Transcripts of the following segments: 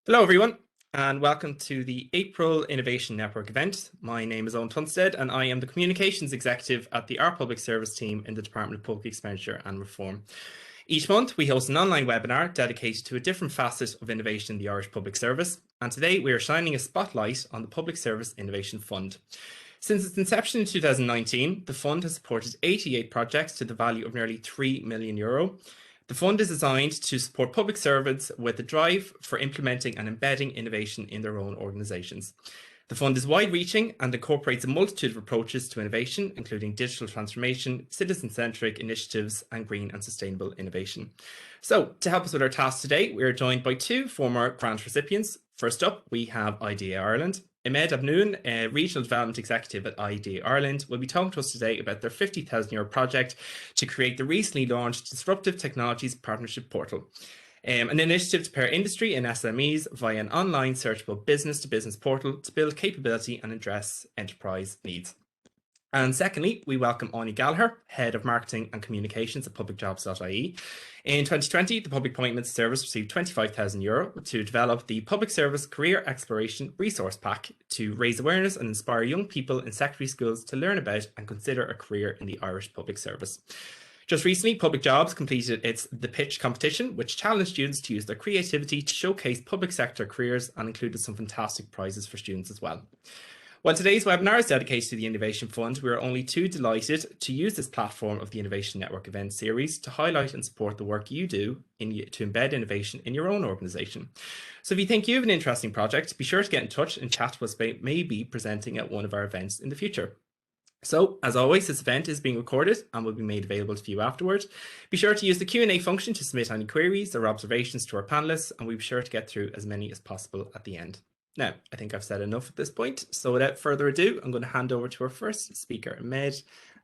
Hello, everyone, and welcome to the April Innovation Network event. My name is Owen Tunstead, and I am the Communications Executive at the Our Public Service team in the Department of Public Expenditure and Reform. Each month, we host an online webinar dedicated to a different facet of innovation in the Irish Public Service, and today we are shining a spotlight on the Public Service Innovation Fund. Since its inception in 2019, the fund has supported 88 projects to the value of nearly €3 million. The fund is designed to support public servants with a drive for implementing and embedding innovation in their own organisations. The fund is wide-reaching and incorporates a multitude of approaches to innovation, including digital transformation, citizen-centric initiatives, and green and sustainable innovation. So, to help us with our task today, we are joined by two former grant recipients. First up, we have IDEA Ireland. Imed Abnoun, a Regional Development Executive at IDEA Ireland, will be talking to us today about their €50,000 project to create the recently launched Disruptive Technologies Partnership Portal, an initiative to pair industry and SMEs via an online searchable business-to-business portal to build capability and address enterprise needs. And secondly, we welcome Áine Gallagher, Head of Marketing and Communications at Publicjobs.ie. In 2020, the Public Appointments Service received €25,000 to develop the Public Service Career Exploration Resource Pack to raise awareness and inspire young people in secondary schools to learn about and consider a career in the Irish Public Service. Just recently, Public Jobs completed The Pitch competition, which challenged students to use their creativity to showcase public sector careers and included some fantastic prizes for students as well. While today's webinar is dedicated to the Innovation Fund, we are only too delighted to use this platform of the Innovation Network event series to highlight and support the work you do to embed innovation in your own organisation. So if you think you have an interesting project, be sure to get in touch and chat to us about maybe presenting at one of our events in the future. So, as always, this event is being recorded and will be made available to you afterwards. Be sure to use the Q&A function to submit any queries or observations to our panelists, and we'll be sure to get through as many as possible at the end. Now, I think I've said enough at this point, so without further ado, I'm going to hand over to our first speaker, Imed,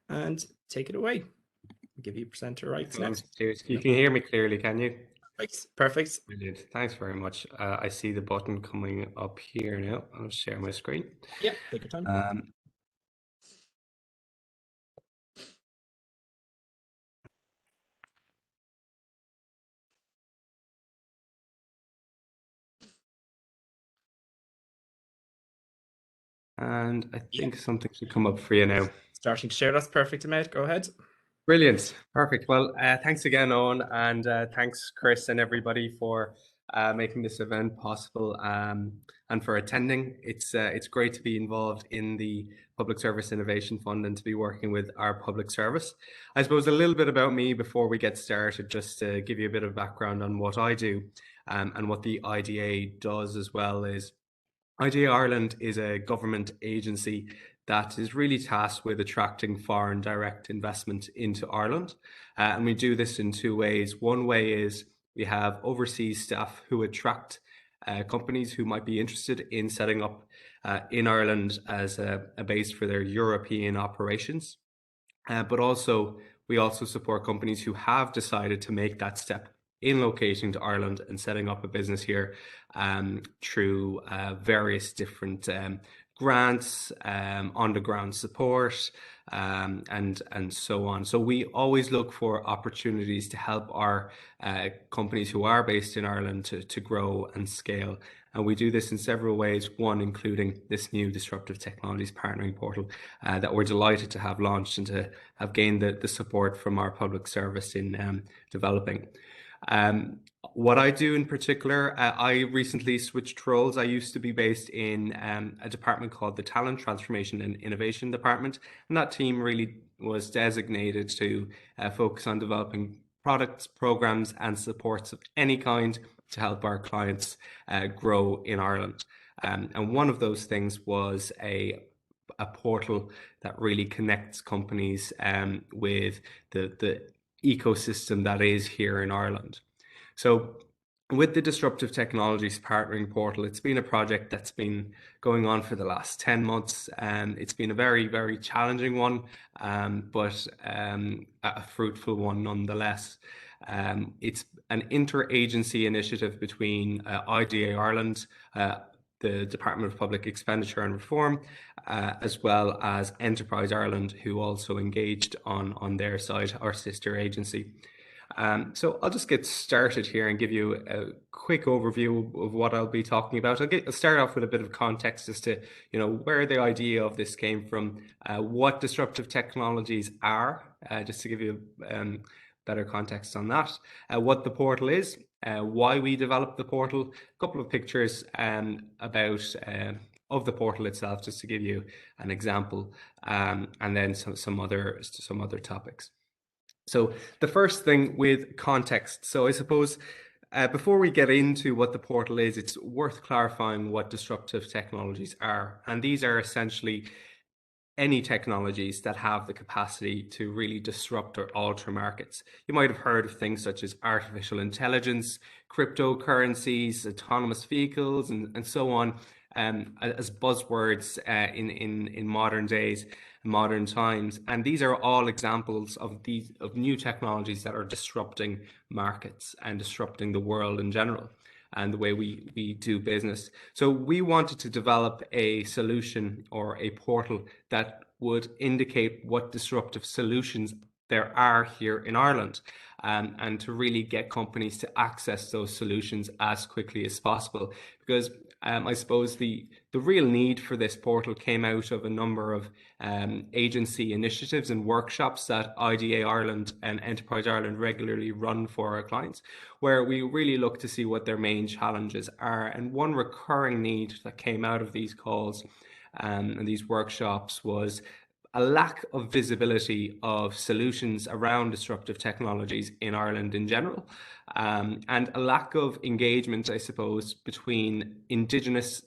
and take it away. I'll give you presenter rights now. You can hear me clearly, can you? Perfect. Brilliant. Thanks very much. I see the button coming up here now. I'll share my screen. Yeah, take your time. And I think something should come up for you now. Starting to share, that's perfect, Imed. Go ahead. Brilliant. Perfect. Well, thanks again, Owen, and thanks, Chris, and everybody for making this event possible and for attending. It's great to be involved in the Public Service Innovation Fund and to be working with our public service. I suppose a little bit about me before we get started, just to give you a bit of background on what I do and what the IDA does as well is IDEA Ireland is a government agency that is really tasked with attracting foreign direct investment into Ireland. And we do this in two ways. One way is we have overseas staff who attract companies who might be interested in setting up in Ireland as a base for their European operations. But also, we also support companies who have decided to make that step in locating to Ireland and setting up a business here through various different grants, on-the-ground support, and so on. So we always look for opportunities to help our companies who are based in Ireland to grow and scale. And we do this in several ways, one including this new Disruptive Technologies Partnering Portal that we're delighted to have launched and to have gained the support from our public service in developing. What I do in particular, I recently switched roles. I used to be based in a department called the Talent Transformation and Innovation Department, and that team really was designated to focus on developing products, programs, and supports of any kind to help our clients grow in Ireland. And one of those things was a portal that really connects companies with the ecosystem that is here in Ireland. So with the Disruptive Technologies Partnering Portal, it's been a project that's been going on for the last 10 months. It's been a very, very challenging one, but a fruitful one nonetheless. It's an interagency initiative between IDA Ireland, the Department of Public Expenditure and Reform, as well as Enterprise Ireland, who also engaged on their side, our sister agency. So I'll just get started here and give you a quick overview of what I'll be talking about. I'll start off with a bit of context as to, where the idea of this came from, what disruptive technologies are, just to give you better context on that, what the portal is, why we developed the portal, a couple of pictures about of the portal itself, just to give you an example, and then some other topics. So the first thing with context. So I suppose before we get into what the portal is, it's worth clarifying what disruptive technologies are. And these are essentially any technologies that have the capacity to really disrupt or alter markets. You might have heard of things such as artificial intelligence, cryptocurrencies, autonomous vehicles, and so on, as buzzwords in modern days, modern times. And these are all examples of new technologies that are disrupting markets and disrupting the world in general and the way we do business. So we wanted to develop a solution or a portal that would indicate what disruptive solutions there are here in Ireland, and to really get companies to access those solutions as quickly as possible. Because I suppose the real need for this portal came out of a number of agency initiatives and workshops that IDA Ireland and Enterprise Ireland regularly run for our clients, where we really look to see what their main challenges are. And one recurring need that came out of these calls and these workshops was a lack of visibility of solutions around disruptive technologies in Ireland in general, and a lack of engagement, I suppose, between Indigenous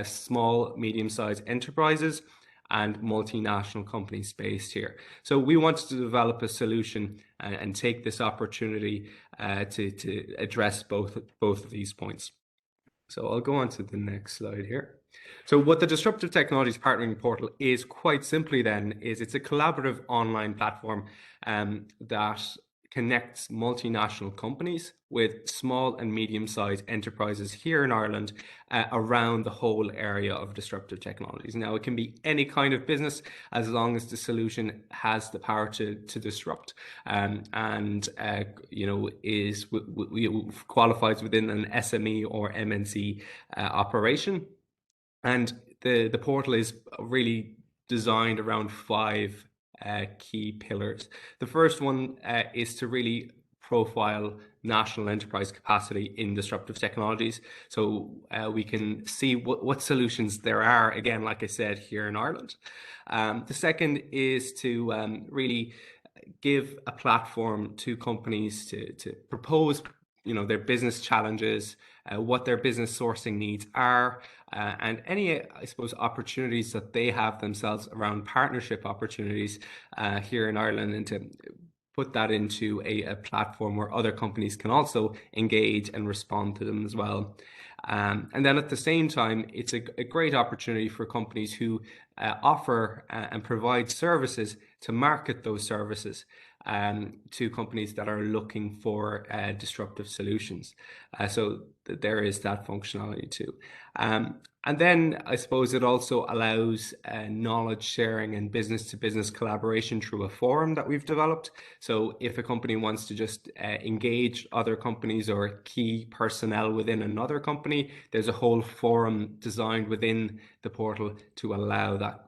small, medium-sized enterprises and multinational companies based here. So we wanted to develop a solution and take this opportunity to address both of these points. So I'll go on to the next slide here. So what the Disruptive Technologies Partnering Portal is, quite simply then, is it's a collaborative online platform that connects multinational companies with small and medium-sized enterprises here in Ireland around the whole area of disruptive technologies. Now, it can be any kind of business as long as the solution has the power to disrupt, qualifies within an SME or MNC operation. And the portal is really designed around 5 key pillars. The first one is to really profile national enterprise capacity in disruptive technologies, so we can see what solutions there are, again, like I said, here in Ireland. The second is to really give a platform to companies to propose their business challenges, what their business sourcing needs are, and any, I suppose, opportunities that they have themselves around partnership opportunities here in Ireland, and to put that into a platform where other companies can also engage and respond to them as well. And then at the same time, it's a great opportunity for companies who offer and provide services to market those services to companies that are looking for disruptive solutions. So there is that functionality too. And then I suppose it also allows knowledge sharing and business-to-business collaboration through a forum that we've developed. So if a company wants to just engage other companies or key personnel within another company, there's a whole forum designed within the portal to allow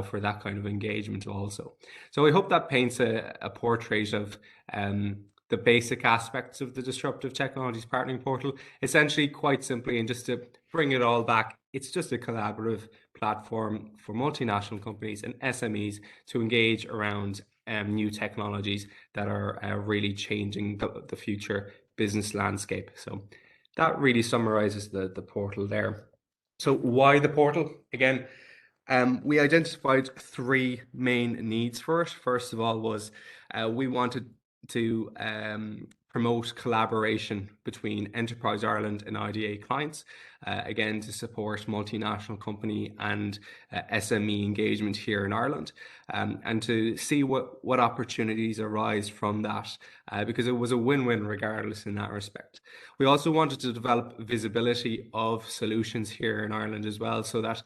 for that kind of engagement also. So I hope that paints a portrait of the basic aspects of the Disruptive Technologies Partnering Portal. Essentially, quite simply, and just to bring it all back, it's just a collaborative platform for multinational companies and SMEs to engage around new technologies that are really changing the future business landscape. So that really summarizes the portal there. So why the portal? Again, we identified 3 main needs for it. First of all was we wanted to promote collaboration between Enterprise Ireland and IDA clients, again, to support multinational company and SME engagement here in Ireland, and to see what opportunities arise from that, because it was a win-win regardless in that respect. We also wanted to develop visibility of solutions here in Ireland as well, so that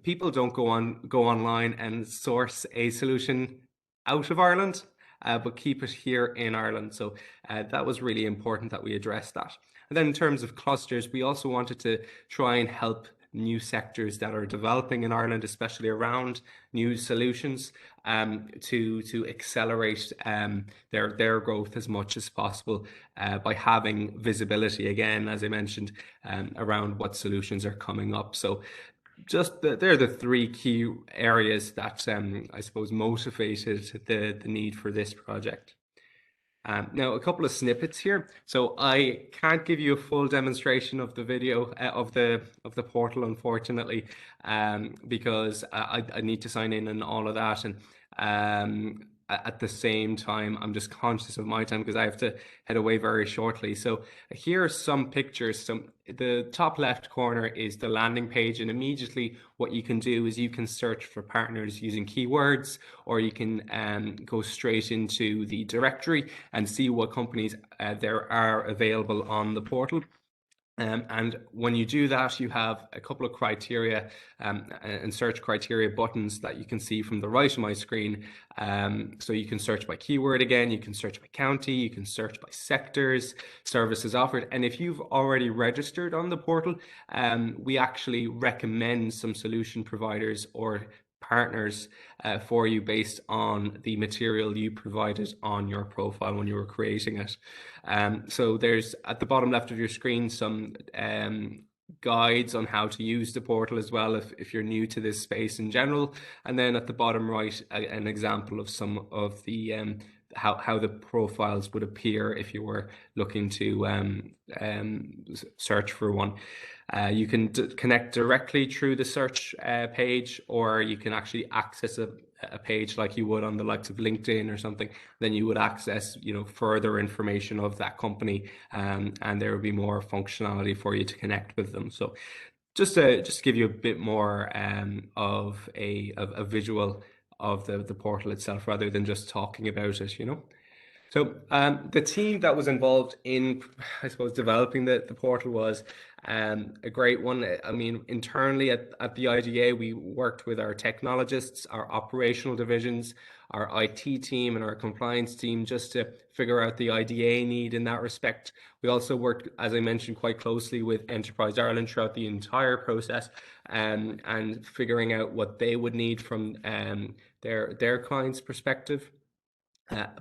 people don't go online and source a solution out of Ireland but keep it here in Ireland. So that was really important that we addressed that. And then in terms of clusters, we also wanted to try and help new sectors that are developing in Ireland, especially around new solutions, to accelerate their growth as much as possible by having visibility, again, as I mentioned, around what solutions are coming up. So they're the three key areas that I suppose motivated the need for this project. Now, a couple of snippets here. So I can't give you a full demonstration of the video of the portal, unfortunately, because I need to sign in and all of that. And at the same time, I'm just conscious of my time because I have to head away very shortly. So here are some pictures. The top left corner is the landing page, and immediately what you can do is you can search for partners using keywords, or you can go straight into the directory and see what companies there are available on the portal. And when you do that, you have a couple of criteria and search criteria buttons that you can see from the right of my screen. So you can search by keyword again, you can search by county, you can search by sectors, services offered. And if you've already registered on the portal, we actually recommend some solution providers or partners for you based on the material you provided on your profile when you were creating it. So there's at the bottom left of your screen some guides on how to use the portal as well if you're new to this space in general, and then at the bottom right an example of some of the how the profiles would appear if you were looking to search for one. You can connect directly through the search page, or you can actually access a page like you would on the likes of LinkedIn or something. Then you would access, further information of that company, and there would be more functionality for you to connect with them. So just to give you a bit more of a visual of the portal itself, rather than just talking about it, So the team that was involved in, I suppose, developing the portal was a great one. I mean, internally at the IDA, we worked with our technologists, our operational divisions, our IT team, and our compliance team just to figure out the IDA need in that respect. We also worked, as I mentioned, quite closely with Enterprise Ireland throughout the entire process, and figuring out what they would need from their clients' perspective.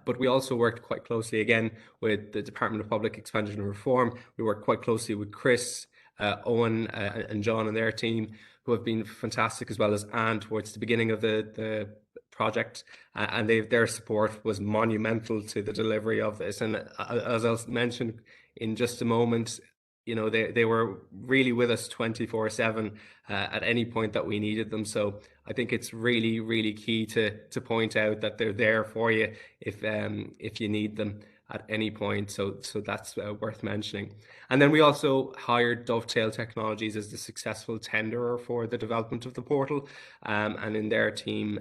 But we also worked quite closely again with the Department of Public Expansion and Reform. We worked quite closely with Chris, Owen, and John and their team, who have been fantastic, as well as Anne towards the beginning of the project, and their support was monumental to the delivery of this. And as I'll mention in just a moment, they were really with us 24/7 at any point that we needed them. So I think it's really, really key to point out that they're there for you if you need them at any point. So that's worth mentioning. And then we also hired Dovetail Technologies as the successful tenderer for the development of the portal. And in their team,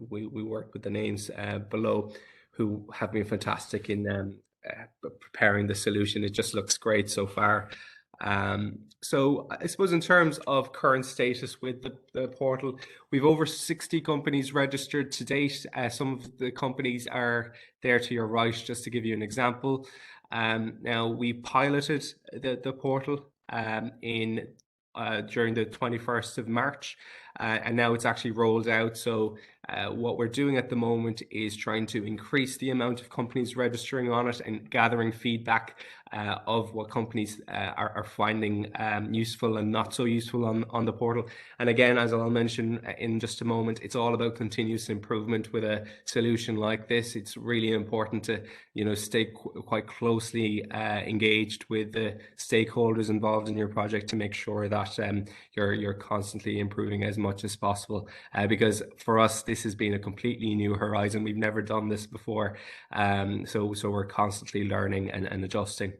we worked with the names below, who have been fantastic in preparing the solution. It just looks great so far. So I suppose in terms of current status with the portal, we've over 60 companies registered to date. Some of the companies are there to your right, just to give you an example. Now, we piloted the portal during the 21st of March, and now it's actually rolled out. So what we're doing at the moment is trying to increase the amount of companies registering on it and gathering feedback of what companies are finding useful and not so useful on the portal. And again, as I'll mention in just a moment, it's all about continuous improvement with a solution like this. It's really important to stay quite closely engaged with the stakeholders involved in your project to make sure that you're constantly improving as much as possible, because for us this has been a completely new horizon. We've never done this before, so we're constantly learning and adjusting.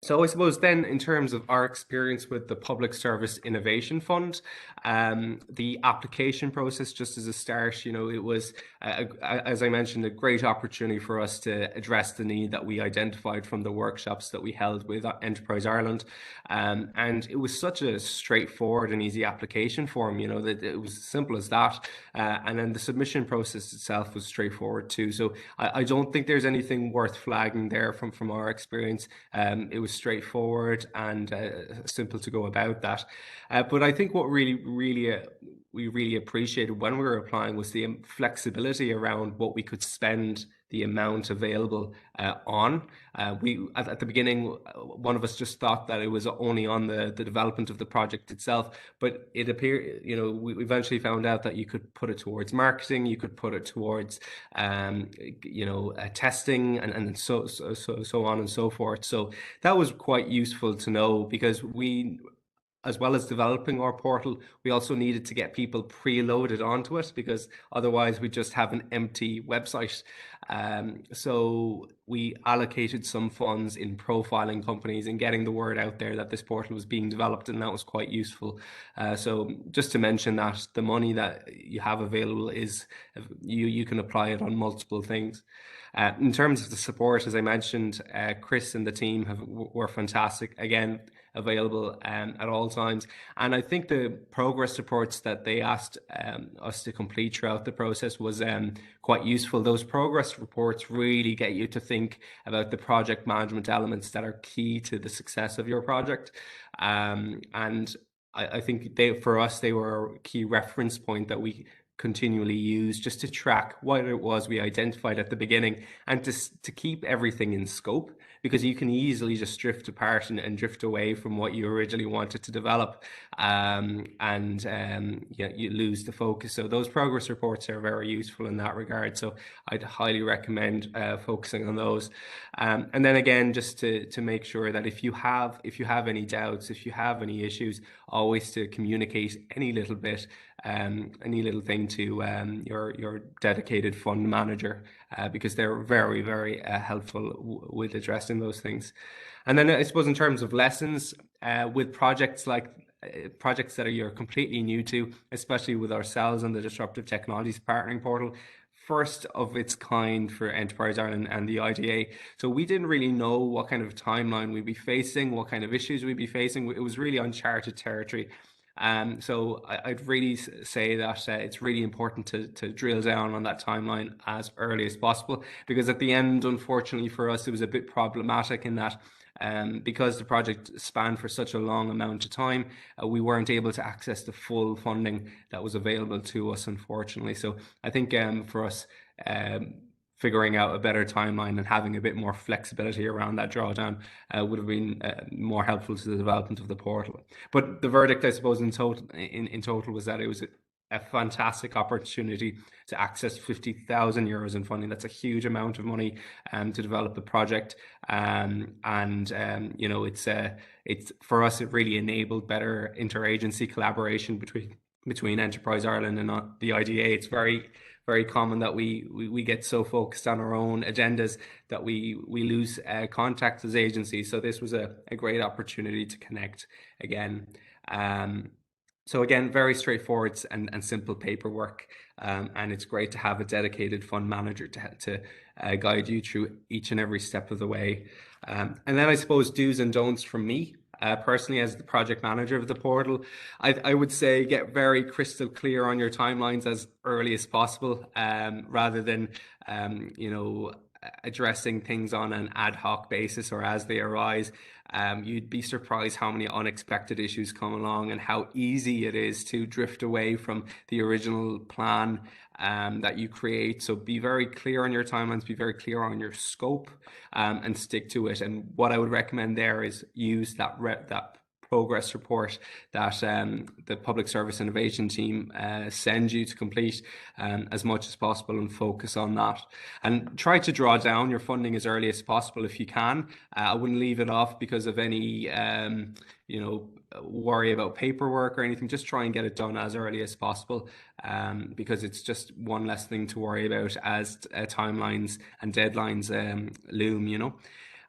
So I suppose then, in terms of our experience with the Public Service Innovation Fund, the application process, just as a start, it was, as I mentioned, a great opportunity for us to address the need that we identified from the workshops that we held with Enterprise Ireland. And it was such a straightforward and easy application form, that it was as simple as that. And then the submission process itself was straightforward too. So I don't think there's anything worth flagging there from our experience. It was straightforward and simple to go about that. But I think what we really appreciated when we were applying was the flexibility around what we could spend the amount available on. We at the beginning, one of us just thought that it was only on the development of the project itself, but it appeared, we eventually found out that you could put it towards marketing, you could put it towards, testing, and so on and so forth. So that was quite useful to know, because we, as well as developing our portal, we also needed to get people preloaded onto it, because otherwise we just have an empty website. So we allocated some funds in profiling companies and getting the word out there that this portal was being developed, and that was quite useful. So just to mention that the money that you have available is, you can apply it on multiple things. In terms of the support, as I mentioned, Chris and the team were fantastic. Again, available at all times. And I think the progress reports that they asked us to complete throughout the process was quite useful. Those progress reports really get you to think about the project management elements that are key to the success of your project. And I think for us, they were a key reference point that we continually use just to track what it was we identified at the beginning, and to keep everything in scope, because you can easily just drift apart and drift away from what you originally wanted to develop, and you lose the focus. So those progress reports are very useful in that regard. So I'd highly recommend focusing on those. And then again, just to make sure that if you have any doubts, if you have any issues, always to communicate any little bit, any little thing to your dedicated fund manager, because they're very, very helpful with addressing those things. And then I suppose in terms of lessons, with projects like projects that you're completely new to, especially with ourselves on the Disruptive Technologies Partnering Portal, first of its kind for Enterprise Ireland and the IDA. So we didn't really know what kind of timeline we'd be facing, what kind of issues we'd be facing. It was really uncharted territory. So I'd really say that it's really important to drill down on that timeline as early as possible, because at the end, unfortunately for us, it was a bit problematic in that because the project spanned for such a long amount of time, we weren't able to access the full funding that was available to us, unfortunately. So I think for us, figuring out a better timeline and having a bit more flexibility around that drawdown would have been more helpful to the development of the portal. But the verdict, I suppose, in total was that it was a fantastic opportunity to access 50,000 euros in funding. That's a huge amount of money to develop a project, and it's for us, it really enabled better interagency collaboration between Enterprise Ireland and the IDA. It's very, very common that we get so focused on our own agendas that we lose contact as agencies. So this was a great opportunity to connect again. So again, very straightforward and simple paperwork, and it's great to have a dedicated fund manager to guide you through each and every step of the way. And then I suppose do's and don'ts from me. Personally, as the project manager of the portal, I would say get very crystal clear on your timelines as early as possible, rather than addressing things on an ad hoc basis or as they arise. You'd be surprised how many unexpected issues come along and how easy it is to drift away from the original plan that you create. So be very clear on your timelines, be very clear on your scope, and stick to it. And what I would recommend there is use that progress report that the Public Service Innovation team sends you to complete as much as possible, and focus on that. And try to draw down your funding as early as possible if you can. I wouldn't leave it off because of any worry about paperwork or anything. Just try and get it done as early as possible, because it's just one less thing to worry about as timelines and deadlines loom.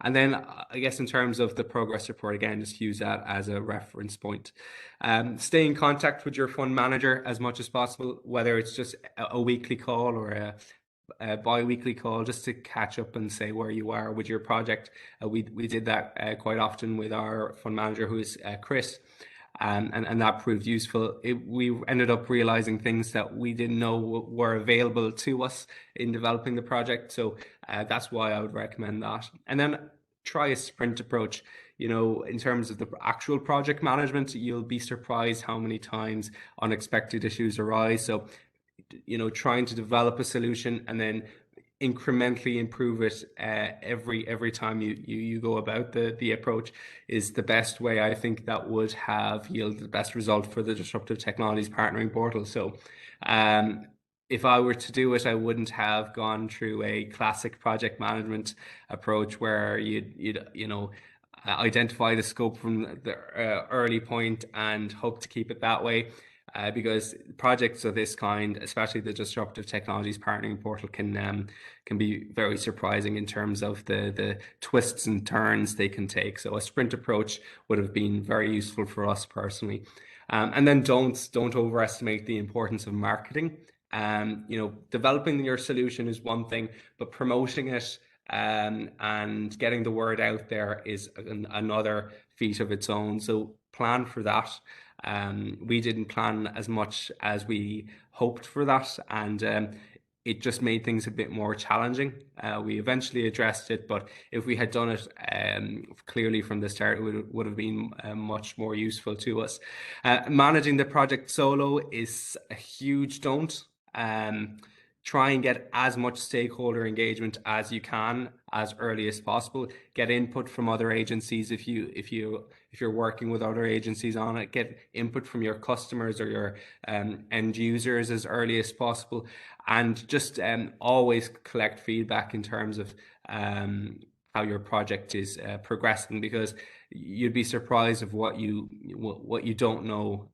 And then I guess in terms of the progress report, again, just use that as a reference point. Stay in contact with your fund manager as much as possible, whether it's just a weekly call or a bi-weekly call, just to catch up and say where you are with your project. We did that quite often with our fund manager, who is Chris. And that proved useful. We ended up realizing things that we didn't know were available to us in developing the project. So that's why I would recommend that. And then try a sprint approach. In terms of the actual project management, you'll be surprised how many times unexpected issues arise. So, trying to develop a solution and then incrementally improve it every time you go about the approach is the best way. I think that would have yielded the best result for the Disruptive Technologies Partnering Portal. So if I were to do it, I wouldn't have gone through a classic project management approach where you'd identify the scope from the early point and hope to keep it that way. Because projects of this kind, especially the Disruptive Technologies Partnering Portal, can be very surprising in terms of the twists and turns they can take. So a sprint approach would have been very useful for us personally. And then don't overestimate the importance of marketing. Developing your solution is one thing, but promoting it and getting the word out there is another feat of its own. So plan for that. We didn't plan as much as we hoped for that, and it just made things a bit more challenging. We eventually addressed it, but if we had done it clearly from the start, it would have been much more useful to us. Managing the project solo is a huge don't. Try and get as much stakeholder engagement as you can as early as possible. Get input from other agencies if you're working with other agencies on it. Get input from your customers or your end users as early as possible, and just always collect feedback in terms of how your project is progressing, because you'd be surprised of what you don't know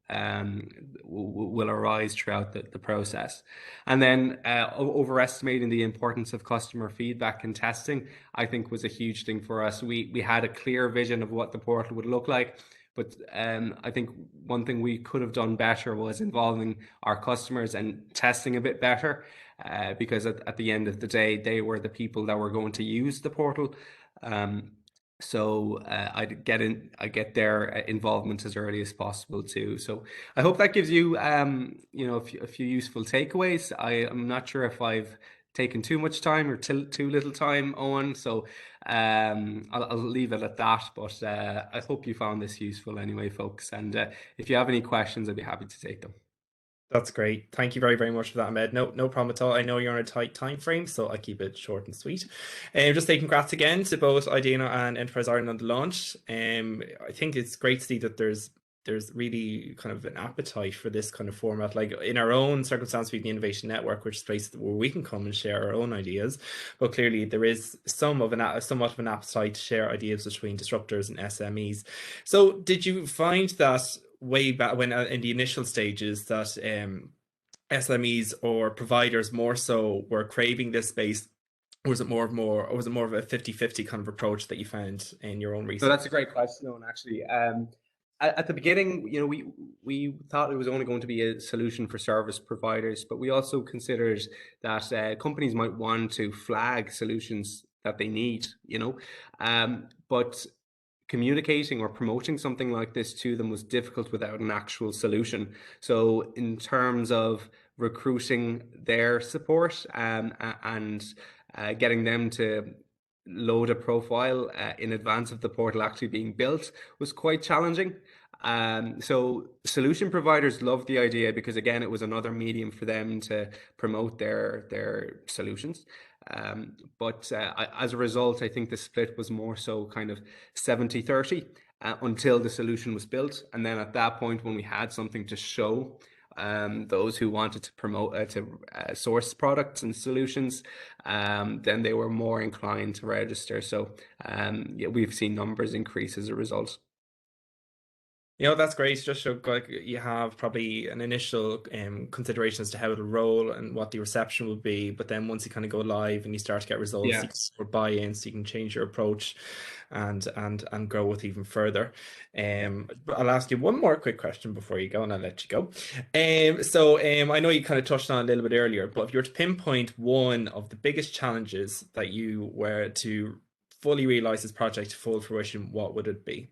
will arise throughout the process. And then overestimating the importance of customer feedback and testing, I think, was a huge thing for us. We had a clear vision of what the portal would look like, but I think one thing we could have done better was involving our customers and testing a bit better, because at the end of the day, they were the people that were going to use the portal. So I get their involvement as early as possible too. So I hope that gives you a few useful takeaways. I'm not sure if I've taken too much time or too little time, Owen. So I'll leave it at that. But I hope you found this useful anyway, folks. And if you have any questions, I'd be happy to take them. That's great. Thank you very, very much for that, Imed. No problem at all. I know you're on a tight time frame, so I keep it short and sweet. Just say congrats again to both Áine and Enterprise Ireland on the launch. I think it's great to see that there's really kind of an appetite for this kind of format. Like in our own circumstance, we have the Innovation Network, which is a place where we can come and share our own ideas. But clearly, there is somewhat of an appetite to share ideas between disruptors and SMEs. So, did you find that way back when in the initial stages that SMEs or providers more so were craving this space? Or was it more of a 50-50 kind of approach that you found in your own research? So that's a great question, Owen, actually. At the beginning, we thought it was only going to be a solution for service providers, but we also considered that companies might want to flag solutions that they need, but communicating or promoting something like this to them was difficult without an actual solution. So in terms of recruiting their support and getting them to load a profile in advance of the portal actually being built was quite challenging. So solution providers loved the idea because, again, it was another medium for them to promote their solutions. But as a result, I think the split was more so kind of 70-30 until the solution was built. And then at that point, when we had something to show those who wanted to promote source products and solutions, then they were more inclined to register. So yeah, we've seen numbers increase as a result. You know, that's great. Just so like you have probably an initial consideration as to how it'll roll and what the reception will be. But then once you kind of go live and you start to get results, you Yeah. can sort of buy in, so you can change your approach and grow it even further. But I'll ask you one more quick question before you go, and I'll let you go. I know you kind of touched on it a little bit earlier, but if you were to pinpoint one of the biggest challenges that you were to fully realize this project to full fruition, what would it be?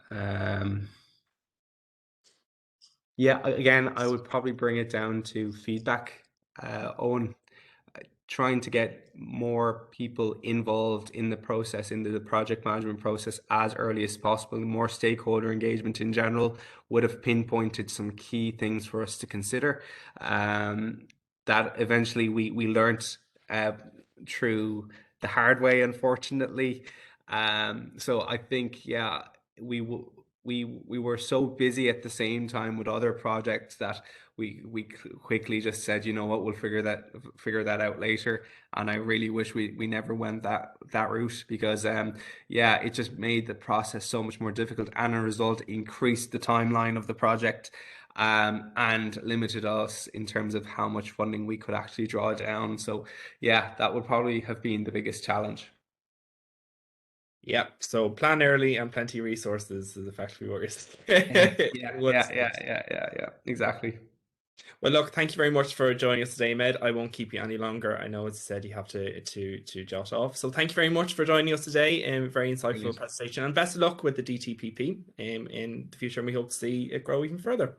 Um, yeah, again, I would probably bring it down to feedback. Owen, trying to get more people involved in the process, into the project management process as early as possible. More stakeholder engagement in general would have pinpointed some key things for us to consider. That eventually we learned through the hard way, unfortunately. So I think, yeah, we were so busy at the same time with other projects that we quickly just said, you know what, we'll figure that out later. And I really wish we never went that route, because yeah, it just made the process so much more difficult, and a result increased the timeline of the project, and limited us in terms of how much funding we could actually draw down. So yeah, that would probably have been the biggest challenge. Yeah, so plan early and plenty of resources is effectively what you're Yeah, saying. yeah, One yeah, yeah, stage. yeah, yeah, yeah, exactly. Well, look, thank you very much for joining us today, Med. I won't keep you any longer. I know, as I said, you have to jot off. So thank you very much for joining us today. Very insightful Brilliant. presentation, and best of luck with the DTPP in the future. And we hope to see it grow even further.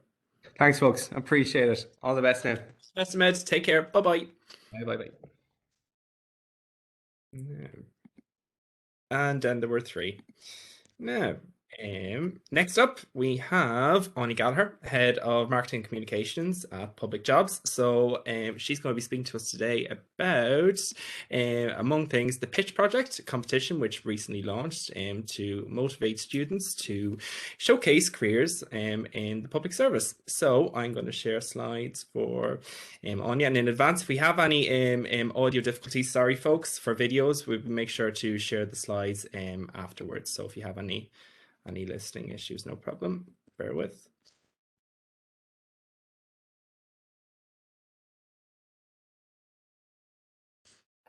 Thanks, folks. Appreciate it. All the best now. Best of Med. Take care. Bye bye. Bye, bye, bye. And then there were three. Now, next up, we have Áine Gallagher, Head of Marketing and Communications at Public Jobs. So she's going to be speaking to us today about, among things, the Pitch Project competition, which recently launched to motivate students to showcase careers in the public service. So I'm going to share slides for Áine. And in advance, if we have any audio difficulties, sorry folks, for videos, we will make sure to share the slides afterwards. So if you have any listening issues, no problem, bear with.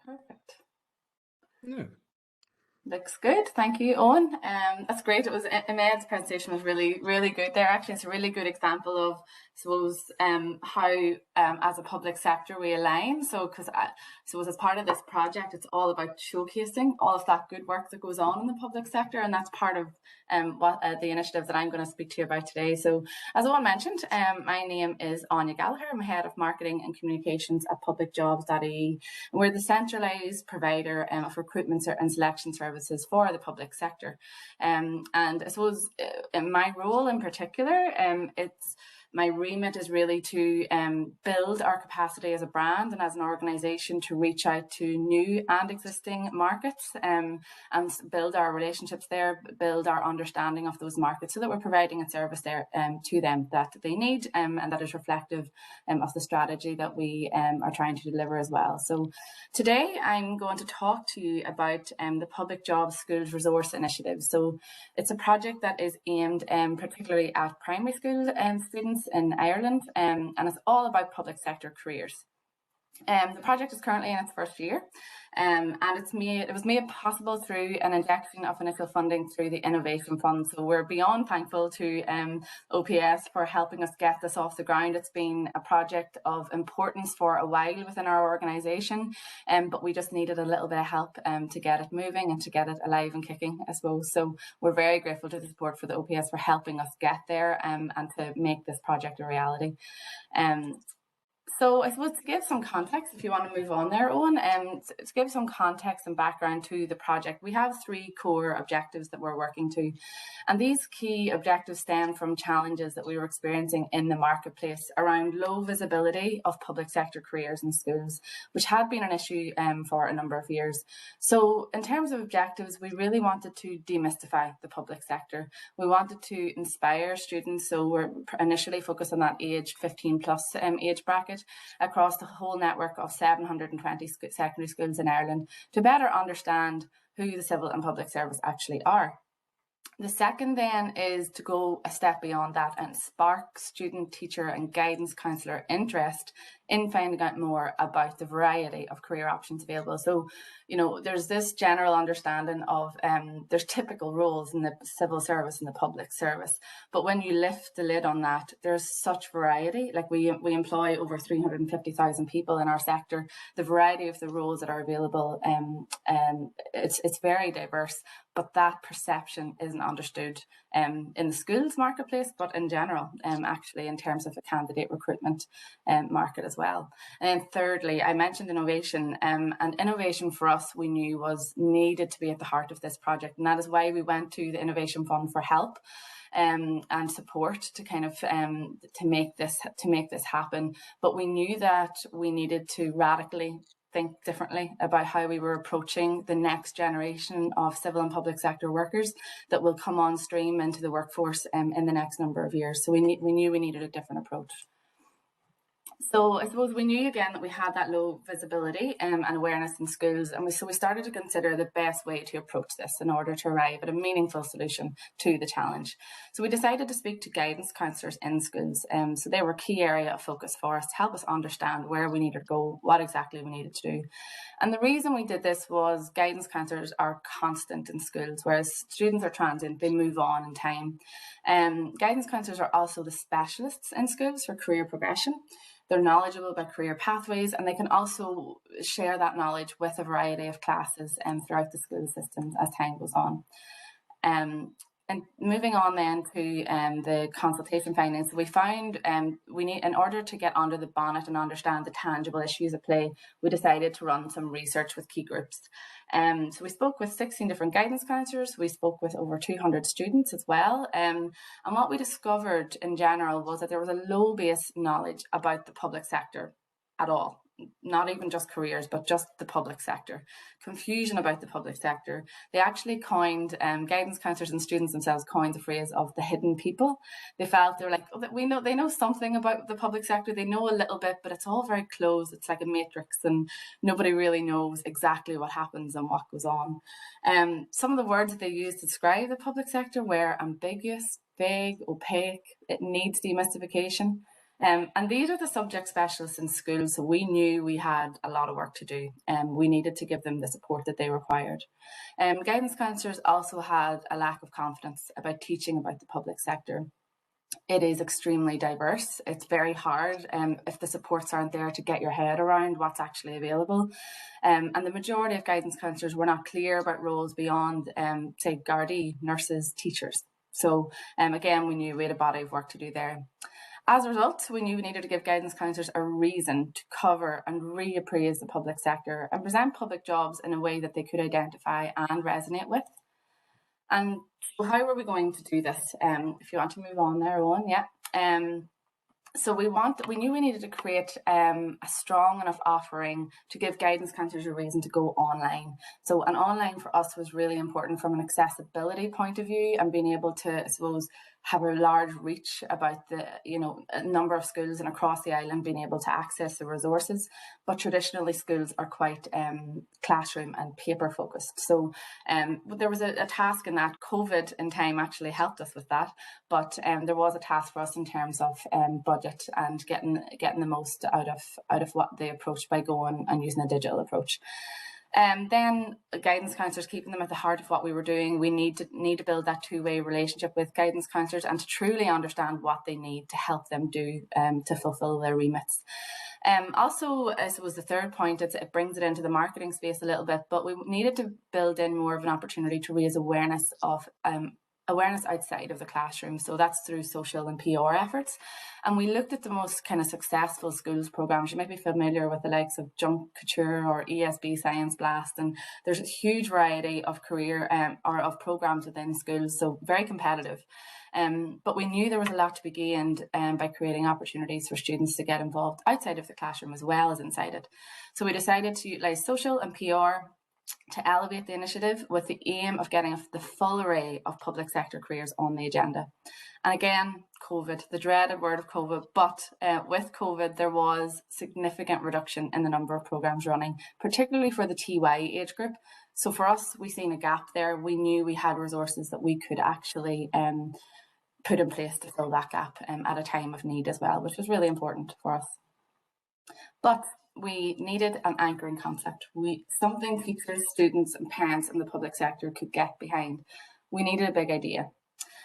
Perfect. No. Looks good. Thank you, Owen. That's great. It was Imed's presentation was really, really good there. Actually, it's a really good example of, I suppose, how as a public sector we align. So, because I suppose as part of this project, it's all about showcasing all of that good work that goes on in the public sector, and that's part of what the initiative that I'm going to speak to you about today. So, as Owen mentioned, my name is Áine Gallagher. I'm Head of Marketing and Communications at Publicjobs.ie. And we're the centralised provider of recruitment and selection services for the public sector. And I suppose in my role in particular, my remit is really to build our capacity as a brand and as an organisation to reach out to new and existing markets, and build our relationships there, build our understanding of those markets, so that we're providing a service there to them that they need, and that is reflective of the strategy that we are trying to deliver as well. So today I'm going to talk to you about the Public Jobs Schools Resource Initiative. So it's a project that is aimed particularly at primary school students in Ireland, and it's all about public sector careers. The project is currently in its first year, and it was made possible through an injection of initial funding through the Innovation Fund. So we're beyond thankful to OPS for helping us get this off the ground. It's been a project of importance for a while within our organisation, but we just needed a little bit of help to get it moving and to get it alive and kicking, I suppose. So we're very grateful to the support for the OPS for helping us get there and to make this project a reality. So I suppose to give some context, if you want to move on there, Owen, to give some context and background to the project, we have three core objectives that we're working to. And these key objectives stem from challenges that we were experiencing in the marketplace around low visibility of public sector careers in schools, which had been an issue for a number of years. So in terms of objectives, we really wanted to demystify the public sector. We wanted to inspire students, so we're initially focused on that age 15 plus age bracket across the whole network of 720 secondary schools in Ireland to better understand who the civil and public service actually are. The second then is to go a step beyond that and spark student, teacher and guidance counsellor interest in finding out more about the variety of career options available. So, you know, there's this general understanding of there's typical roles in the civil service and the public service, but when you lift the lid on that, there's such variety. Like we employ over 350,000 people in our sector. The variety of the roles that are available, it's very diverse, but that perception isn't understood in the schools marketplace, but in general, actually in terms of the candidate recruitment market as well. And then thirdly, I mentioned innovation, and innovation for us we knew was needed to be at the heart of this project, and that is why we went to the Innovation Fund for help and support to kind of to make this happen. But we knew that we needed to radically think differently about how we were approaching the next generation of civil and public sector workers that will come on stream into the workforce in the next number of years. So we knew we needed a different approach. So I suppose we knew again that we had that low visibility and awareness in schools, and so we started to consider the best way to approach this in order to arrive at a meaningful solution to the challenge. So we decided to speak to guidance counsellors in schools. So they were a key area of focus for us to help us understand where we needed to go, what exactly we needed to do. And the reason we did this was guidance counsellors are constant in schools, whereas students are transient, they move on in time. Guidance counsellors are also the specialists in schools for career progression. They're knowledgeable about career pathways, and they can also share that knowledge with a variety of classes throughout the school system as time goes on. And moving on then to the consultation findings, we found we need, in order to get under the bonnet and understand the tangible issues at play, we decided to run some research with key groups. So we spoke with 16 different guidance counsellors, we spoke with over 200 students as well. And what we discovered in general was that there was a low base knowledge about the public sector at all. Not even just careers, but just the public sector. Confusion about the public sector. They actually coined, guidance counsellors and students themselves coined the phrase of the hidden people. They felt they're like, oh, they know something about the public sector, they know a little bit, but it's all very closed. It's like a matrix, and nobody really knows exactly what happens and what goes on. Some of the words that they used to describe the public sector were ambiguous, vague, opaque. It needs demystification. And these are the subject specialists in schools, so we knew we had a lot of work to do, and we needed to give them the support that they required. Guidance counsellors also had a lack of confidence about teaching about the public sector. It is extremely diverse. It's very hard if the supports aren't there to get your head around what's actually available. And the majority of guidance counsellors were not clear about roles beyond, say, Gardaí, nurses, teachers. So again, we knew we had a body of work to do there. As a result, we knew we needed to give guidance counsellors a reason to cover and reappraise the public sector and present public jobs in a way that they could identify and resonate with. And so how were we going to do this? If you want to move on there, Owen, yeah. So we knew we needed to create a strong enough offering to give guidance counsellors a reason to go online. So an online for us was really important from an accessibility point of view, and being able to, I suppose, have a large reach about the, you know, a number of schools and across the island being able to access the resources. But traditionally schools are quite classroom and paper focused. So there was a task in that. COVID in time actually helped us with that. But there was a task for us in terms of budget and getting the most out of what they approached by going and using a digital approach. Then guidance counsellors, keeping them at the heart of what we were doing. We need to build that two-way relationship with guidance counsellors and to truly understand what they need to help them do to fulfil their remits. Also, I suppose the third point, it brings it into the marketing space a little bit, but we needed to build in more of an opportunity to raise awareness of awareness outside of the classroom. So that's through social and PR efforts. And we looked at the most kind of successful schools programs. You might be familiar with the likes of Jump Couture or ESB Science Blast. And there's a huge variety of career or of programs within schools. So very competitive. But we knew there was a lot to be gained by creating opportunities for students to get involved outside of the classroom as well as inside it. So we decided to utilise social and PR to elevate the initiative with the aim of getting the full array of public sector careers on the agenda. And again, COVID, the dreaded word of COVID, but with COVID, there was significant reduction in the number of programs running, particularly for the TY age group. So for us, we seen a gap there. We knew we had resources that we could actually put in place to fill that gap at a time of need as well, which was really important for us. But we needed an anchoring concept. Something teachers, students and parents in the public sector could get behind. We needed a big idea.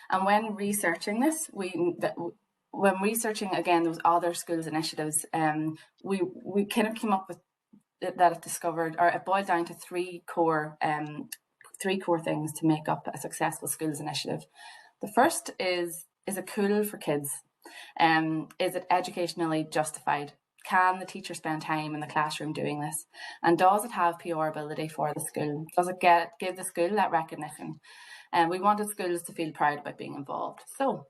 And when researching this, when researching again those other schools initiatives, we kind of came up with that it discovered, or it boiled down to three core things to make up a successful schools initiative. The first is it cool for kids? Is it educationally justified? Can the teacher spend time in the classroom doing this? And does it have PR ability for the school? Does it give the school that recognition? And we wanted schools to feel proud about being involved. So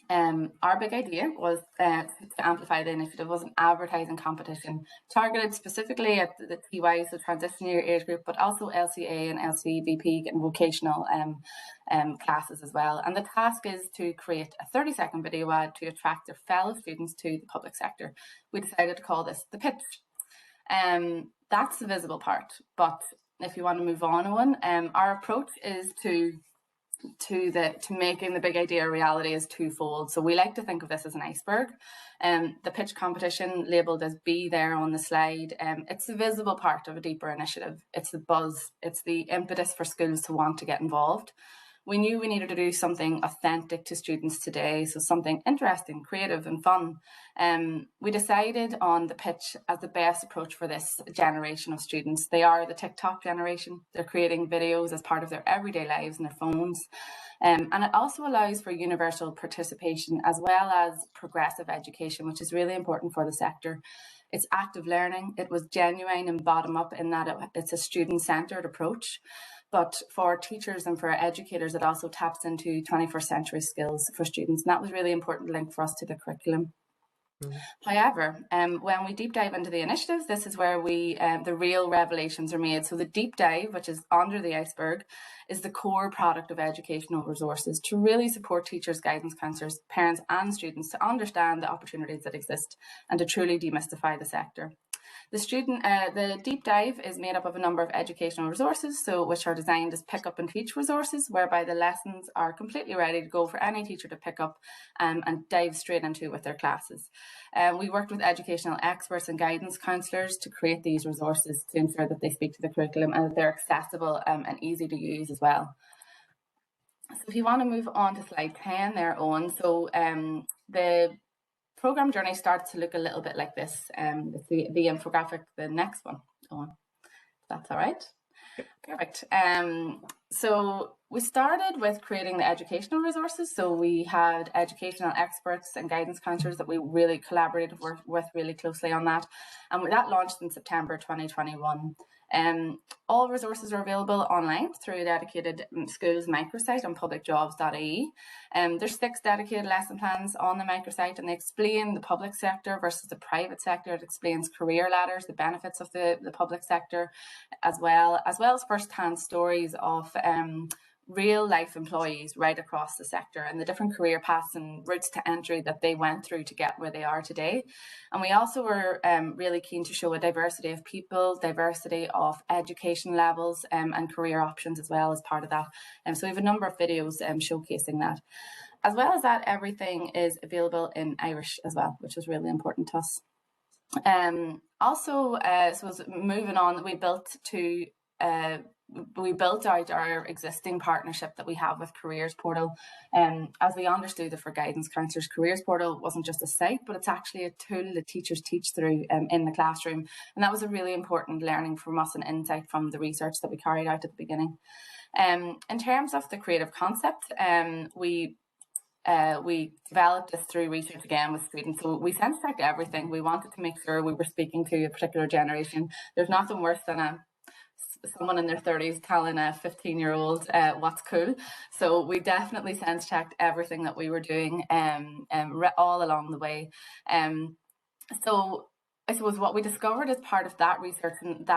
our big idea was to amplify the initiative was an advertising competition targeted specifically at the TY, so transition year age group, but also LCA and LCVP and vocational classes as well. And the task is to create a 30-second video ad to attract their fellow students to the public sector. We decided to call this the pitch. That's the visible part, but if you want to move on, Owen, our approach is to making the big idea a reality is twofold. So we like to think of this as an iceberg. The pitch competition labelled as B there on the slide, it's the visible part of a deeper initiative. It's the buzz, it's the impetus for schools to want to get involved. We knew we needed to do something authentic to students today, so something interesting, creative and fun. We decided on the pitch as the best approach for this generation of students. They are the TikTok generation. They're creating videos as part of their everyday lives on their phones. And it also allows for universal participation as well as progressive education, which is really important for the sector. It's active learning. It was genuine and bottom up in that it's a student-centred approach. But for teachers and for educators, it also taps into 21st century skills for students. And that was a really important link for us to the curriculum. Mm-hmm. However, when we deep dive into the initiatives, this is where the real revelations are made. So the deep dive, which is under the iceberg, is the core product of educational resources to really support teachers, guidance counsellors, parents and students to understand the opportunities that exist and to truly demystify the sector. The deep dive is made up of a number of educational resources, which are designed as pick up and teach resources, whereby the lessons are completely ready to go for any teacher to pick up and dive straight into with their classes. We worked with educational experts and guidance counsellors to create these resources to ensure that they speak to the curriculum and that they're accessible and easy to use as well. So if you want to move on to slide 10 there, Owen. So the program journey starts to look a little bit like this. The infographic, the next one. Owen, that's all right. Perfect. So we started with creating the educational resources. So we had educational experts and guidance counsellors that we really collaborated with really closely on that. And that launched in September 2021. All resources are available online through a dedicated schools microsite on Publicjobs.ie. There's 6 dedicated lesson plans on the microsite, and they explain the public sector versus the private sector. It explains career ladders, the benefits of the public sector, as well as first-hand stories of real life employees right across the sector and the different career paths and routes to entry that they went through to get where they are today. And we also were really keen to show a diversity of people, diversity of education levels and career options as well as part of that. So we have a number of videos showcasing that. As well as that, everything is available in Irish as well, which was really important to us. So moving on, we built out our existing partnership that we have with Careers Portal. As we understood it for guidance counsellors, Careers Portal wasn't just a site, but it's actually a tool that teachers teach through in the classroom. And that was a really important learning from us and insight from the research that we carried out at the beginning. In terms of the creative concept, we developed this through research again with students. So we sense checked everything. We wanted to make sure we were speaking to a particular generation. There's nothing worse than someone in their 30s telling a 15-year-old what's cool. So we definitely sense checked everything that we were doing all along the way. So I suppose what we discovered as part of that research and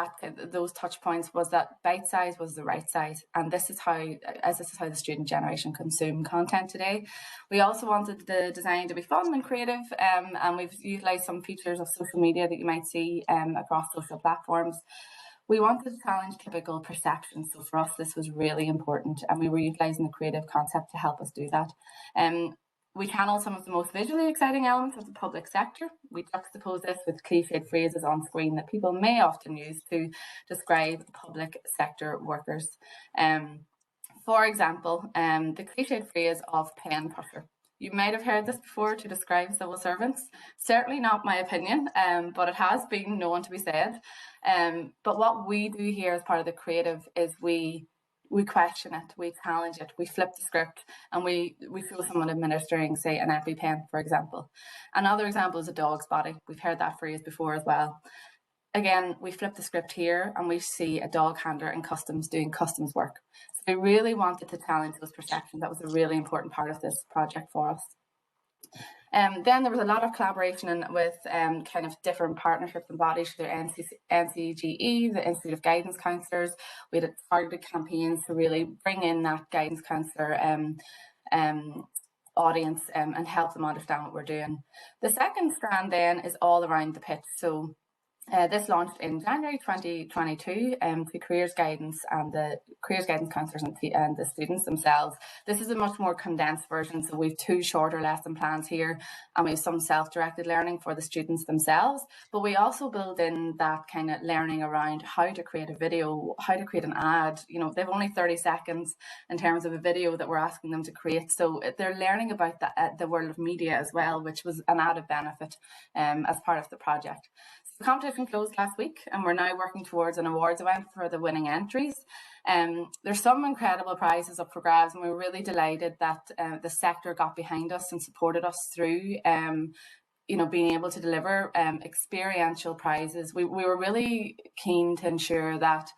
those touch points was that bite size was the right size, and this is how the student generation consume content today. We also wanted the design to be fun and creative, and we've utilised some features of social media that you might see across social platforms. We wanted to challenge typical perceptions, so for us this was really important, and we were utilising the creative concept to help us do that. We channel some of the most visually exciting elements of the public sector. We juxtapose this with cliched phrases on screen that people may often use to describe public sector workers. For example, the cliched phrase of pen pusher. You might have heard this before to describe civil servants. Certainly not my opinion, but it has been known to be said. But what we do here as part of the creative is we question it, we challenge it, we flip the script, and we show someone administering, say, an EpiPen, for example. Another example is a dog's body. We've heard that phrase before as well. Again, we flip the script here and we see a dog handler in customs doing customs work. So we really wanted to challenge those perceptions. That was a really important part of this project for us. Then there was a lot of collaboration with kind of different partnerships and bodies, the NCGE, the Institute of Guidance Counsellors. We had targeted campaigns to really bring in that guidance counsellor audience and help them understand what we're doing. The second strand then is all around the pitch. So this launched in January 2022 to careers guidance and the careers guidance counsellors and the students themselves. This is a much more condensed version, so we've 2 shorter lesson plans here, and we have some self-directed learning for the students themselves, but we also build in that kind of learning around how to create a video, how to create an ad. You know, they've only 30 seconds in terms of a video that we're asking them to create, so they're learning about the world of media as well, which was an added benefit as part of the project. The competition closed last week, and we're now working towards an awards event for the winning entries. There's some incredible prizes up for grabs, and we're really delighted that the sector got behind us and supported us through being able to deliver experiential prizes. We were really keen to ensure that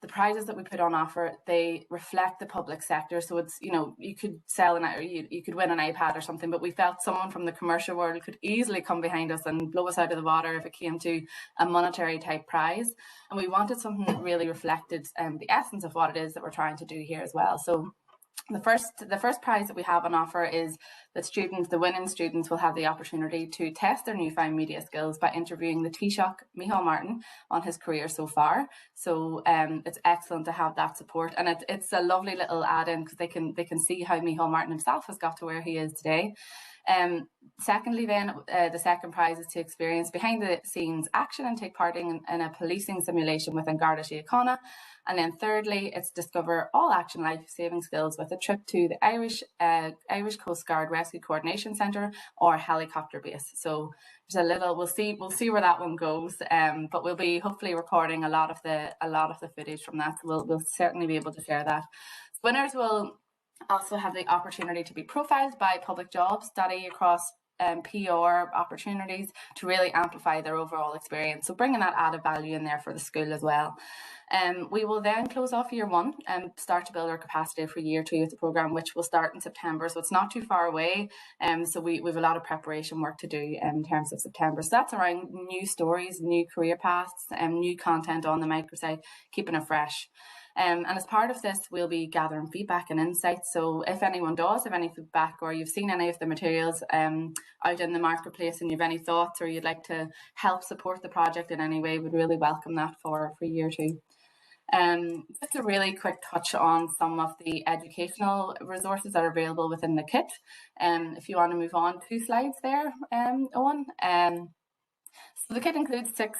the prizes that we put on offer, they reflect the public sector. So it's, you could sell you could win an iPad or something, but we felt someone from the commercial world could easily come behind us and blow us out of the water if it came to a monetary type prize. And we wanted something that really reflected the essence of what it is that we're trying to do here as well. So the first prize that we have on offer is that the winning students will have the opportunity to test their newfound media skills by interviewing the Taoiseach, Micheál Martin, on his career so far. So it's excellent to have that support, and it's a lovely little add-in because they can see how Micheál Martin himself has got to where he is today. Secondly, then, the second prize is to experience behind the scenes action and take part in a policing simulation within Garda Síochána. And then thirdly, it's discover all action life-saving skills with a trip to the Irish Coast Guard Rescue Coordination Centre or helicopter base. So there's a little, we'll see where that one goes. But we'll be hopefully recording a lot of the footage from that. So we'll certainly be able to share that. Winners will also have the opportunity to be profiled by Publicjobs.ie across PR opportunities to really amplify their overall experience. So bringing that added value in there for the school as well. We will then close off year 1 and start to build our capacity for year 2 of the programme, which will start in September. So it's not too far away. So we have a lot of preparation work to do in terms of September. So that's around new stories, new career paths, new content on the microsite, keeping it fresh. And as part of this, we'll be gathering feedback and insights. So if anyone does have any feedback, or you've seen any of the materials out in the marketplace and you have any thoughts, or you'd like to help support the project in any way, we'd really welcome that for year 2. Just a really quick touch on some of the educational resources that are available within the kit. If you want to move on 2 slides there, Owen. So the kit includes six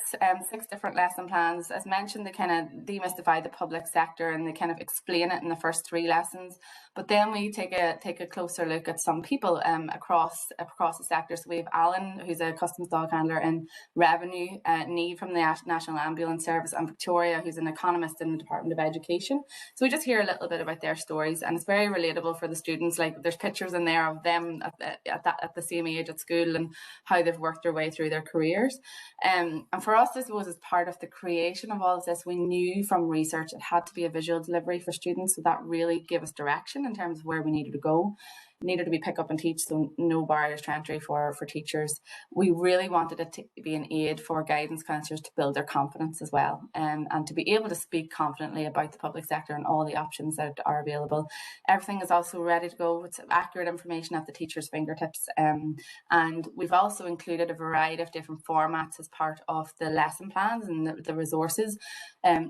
different lesson plans. As mentioned, they kind of demystify the public sector and they kind of explain it in the first 3 lessons. But then we take a closer look at some people across the sector. So we have Alan, who's a customs dog handler in revenue, Niamh from the National Ambulance Service, and Victoria, who's an economist in the Department of Education. So we just hear a little bit about their stories, and it's very relatable for the students. Like, there's pictures in there of them at the same age at school and how they've worked their way through their careers. And for us, I suppose, as part of the creation of all of this, we knew from research it had to be a visual delivery for students, so that really gave us direction in terms of where we needed to go. needed to be pick up and teach, so no barriers to entry for teachers. We really wanted it to be an aid for guidance counsellors to build their confidence as well, and to be able to speak confidently about the public sector and all the options that are available. Everything is also ready to go with accurate information at the teacher's fingertips, and we've also included a variety of different formats as part of the lesson plans and the resources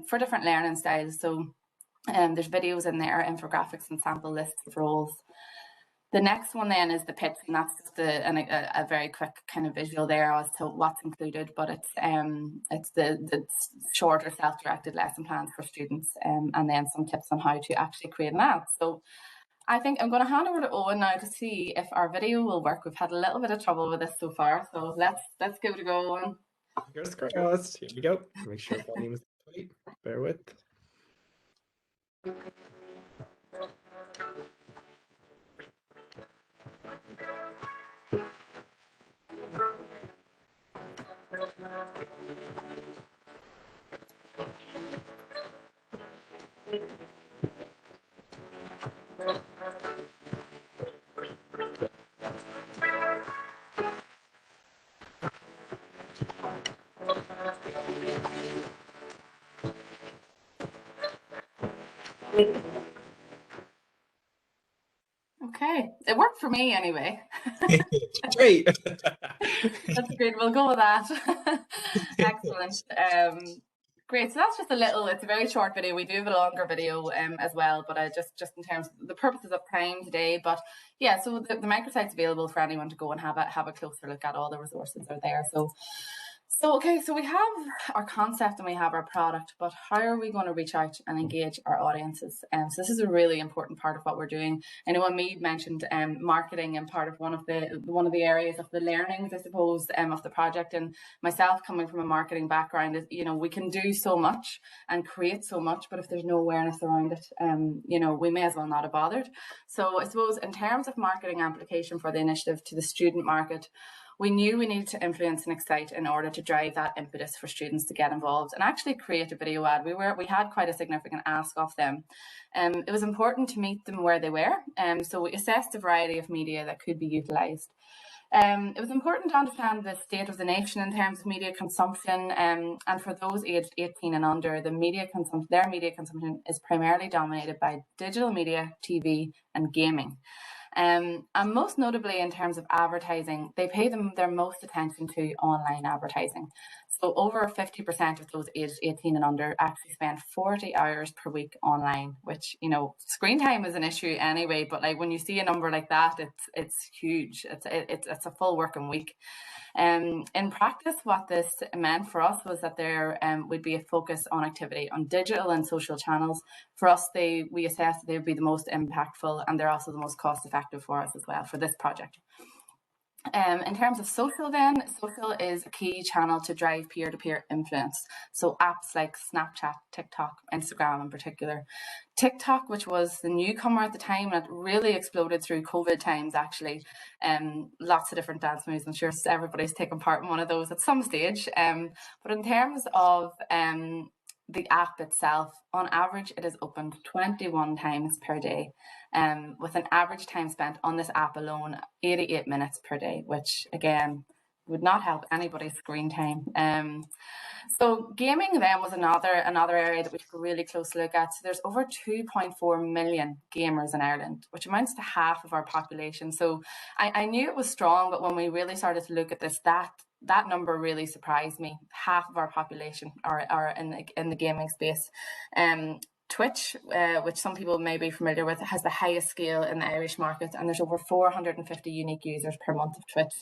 for different learning styles. So there's videos in there, infographics and sample lists of roles. The next one then is the pitch, and that's just a very quick kind of visual there as to what's included, but it's the shorter self-directed lesson plans for students, and then some tips on how to actually create an ad. So I think I'm going to hand over to Owen now to see if our video will work. We've had a little bit of trouble with this so far, so let's give it a go, Owen. Fingers crossed. Here we go. Make sure volume is tight. Bear with. Okay, it worked for me anyway. Great. That's great. We'll go with that. Excellent. Great. So that's just it's a very short video. We do have a longer video as well, but just in terms of the purposes of time today. But yeah, so the microsite's available for anyone to go and have a closer look at. All the resources are there. So okay, so we have our concept and we have our product, but how are we going to reach out and engage our audiences? So this is a really important part of what we're doing. I know Imed mentioned marketing and part of one of the areas of the learnings, I suppose, of the project. And myself, coming from a marketing background, is, you know, we can do so much and create so much, but if there's no awareness around it, you know, we may as well not have bothered. So I suppose in terms of marketing application for the initiative to the student market, we knew we needed to influence and excite in order to drive that impetus for students to get involved and actually create a video ad. We had quite a significant ask of them. It was important to meet them where they were. So we assessed a variety of media that could be utilised. It was important to understand the state of the nation in terms of media consumption, and for those aged 18 and under, their media consumption is primarily dominated by digital media, TV and gaming. And most notably in terms of advertising, they pay their most attention to online advertising. So over 50% of those aged 18 and under actually spend 40 hours per week online, which, you know, screen time is an issue anyway, but like when you see a number like that, it's huge. It's a full working week. In practice, what this meant for us was that there would be a focus on activity on digital and social channels. For us, we assessed they would be the most impactful, and they're also the most cost effective for us as well for this project. In terms of social then, social is a key channel to drive peer-to-peer influence. So apps like Snapchat, TikTok, Instagram in particular. TikTok, which was the newcomer at the time, and it really exploded through COVID times actually. Lots of different dance moves. I'm sure everybody's taken part in one of those at some stage. But in terms of the app itself, on average, it is opened 21 times per day, with an average time spent on this app alone, 88 minutes per day, which again, would not help anybody's screen time. So gaming then was another area that we took a really close look at. So there's over 2.4 million gamers in Ireland, which amounts to half of our population. So I knew it was strong, but when we really started to look at this, that number really surprised me. Half of our population are in the gaming space. Twitch, which some people may be familiar with, has the highest scale in the Irish market, and there's over 450 unique users per month of Twitch.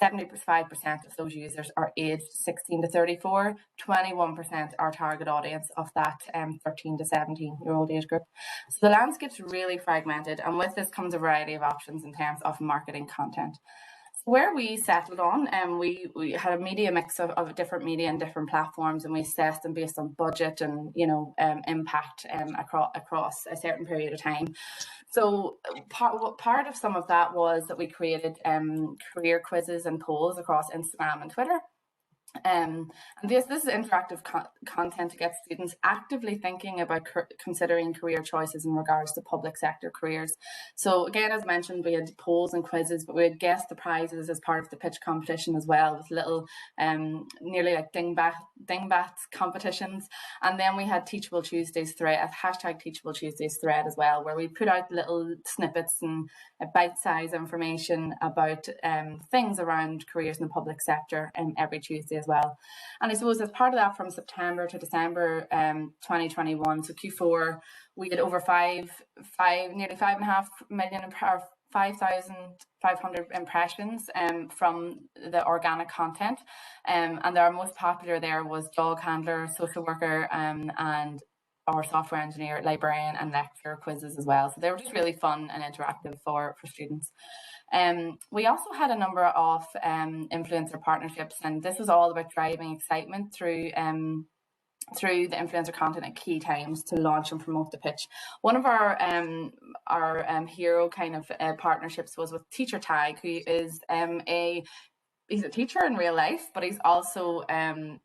75% of those users are aged 16 to 34, 21% are target audience of that 13 to 17-year-old age group. So the landscape's really fragmented, and with this comes a variety of options in terms of marketing content. Where we settled on, we had a media mix of different media and different platforms, and we assessed them based on budget and, you know, impact across a certain period of time. So part of some of that was that we created career quizzes and polls across Instagram and Twitter. And this is interactive content to get students actively thinking about considering career choices in regards to public sector careers. So again, as mentioned, we had polls and quizzes, but we had guessed the prizes as part of the pitch competition as well, with little nearly like dingbats competitions. And then we had Teachable Tuesdays thread, hashtag Teachable Tuesdays thread as well, where we put out little snippets and bite-sized information about things around careers in the public sector every Tuesday as well. And I suppose as part of that, from September to December 2021, so Q4, we had over nearly 5.5 million, 5,500 impressions from the organic content. And our most popular there was dog handler, social worker, and our software engineer, librarian, and lecturer quizzes as well. So they were just really fun and interactive for students. We also had a number of influencer partnerships, and this was all about driving excitement through the influencer content at key times to launch and promote the pitch. One of our hero kind of partnerships was with Teacher Tag, who is he's a teacher in real life, but he's also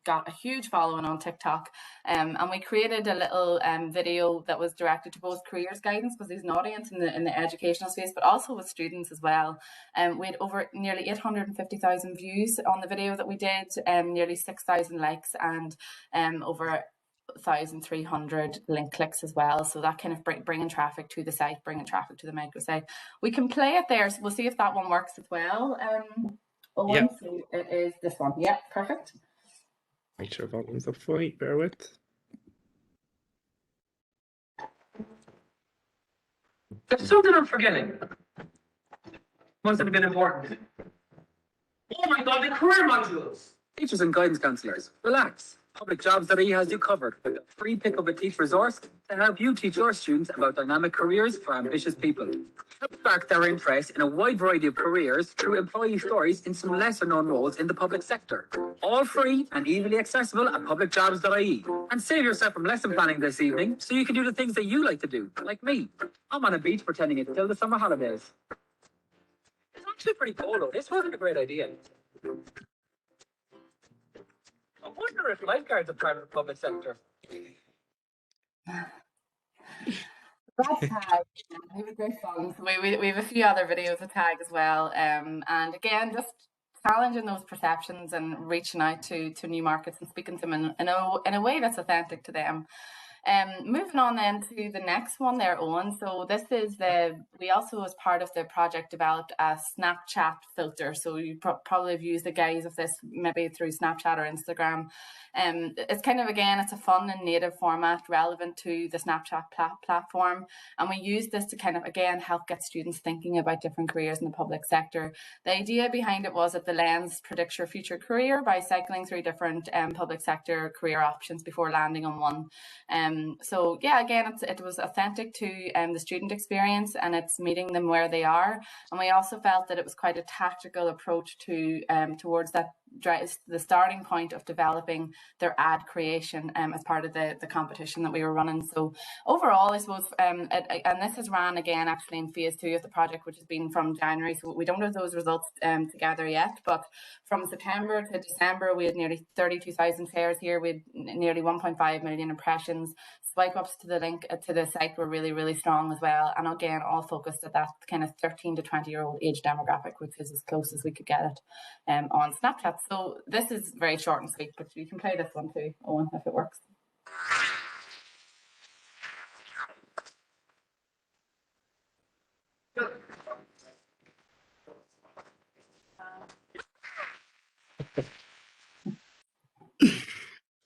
got a huge following on TikTok. And we created a little video that was directed to both careers guidance, because he's an audience in the educational space, but also with students as well. We had over nearly 850,000 views on the video that we did, nearly 6,000 likes, and over 1,300 link clicks as well. So that kind of bringing traffic to the site, bringing traffic to the microsite. We can play it there, so we'll see if that one works as well. Yeah. So it is this one. Yeah, perfect. Make sure volume's up for you, bear with. There's something I'm forgetting. Must have been important. Oh my God, the career modules! Teachers and guidance counsellors, relax. Publicjobs.ie has you covered with a free pick up a teach resource to help you teach your students about dynamic careers for ambitious people. Help spark their interest in a wide variety of careers through employee stories in some lesser known roles in the public sector. All free and easily accessible at publicjobs.ie. And save yourself from lesson planning this evening so you can do the things that you like to do, like me. I'm on a beach pretending it's still the summer holidays. It's actually pretty cold though. This wasn't a great idea. I wonder if lifeguards are part of the public sector. That tag, we have great fun. So we have a few other videos of tag as well. And again, just challenging those perceptions and reaching out to new markets and speaking to them in a way that's authentic to them. Moving on then to the next one there, Owen. So this is we also, as part of the project, developed a Snapchat filter. So you probably have used the guise of this maybe through Snapchat or Instagram. It's kind of, again, it's a fun and native format relevant to the Snapchat platform. And we use this to kind of, again, help get students thinking about different careers in the public sector. The idea behind it was that the lens predicts your future career by cycling through different public sector career options before landing on one. So yeah, again, it was authentic to the student experience, and it's meeting them where they are. And we also felt that it was quite a tactical approach to towards that the starting point of developing their ad creation as part of the competition that we were running. So overall, I suppose, and this is ran again actually in phase 2 of the project, which has been from January. So we don't have those results together yet, but from September to December, we had nearly 32,000 shares here. We had nearly 1.5 million impressions. Swipe ups to the link to the site were really, really strong as well. And again, all focused at that kind of 13 to 20-year-old age demographic, which is as close as we could get it on Snapchat. So this is very short and sweet, but you can play this one too, Owen, if it works.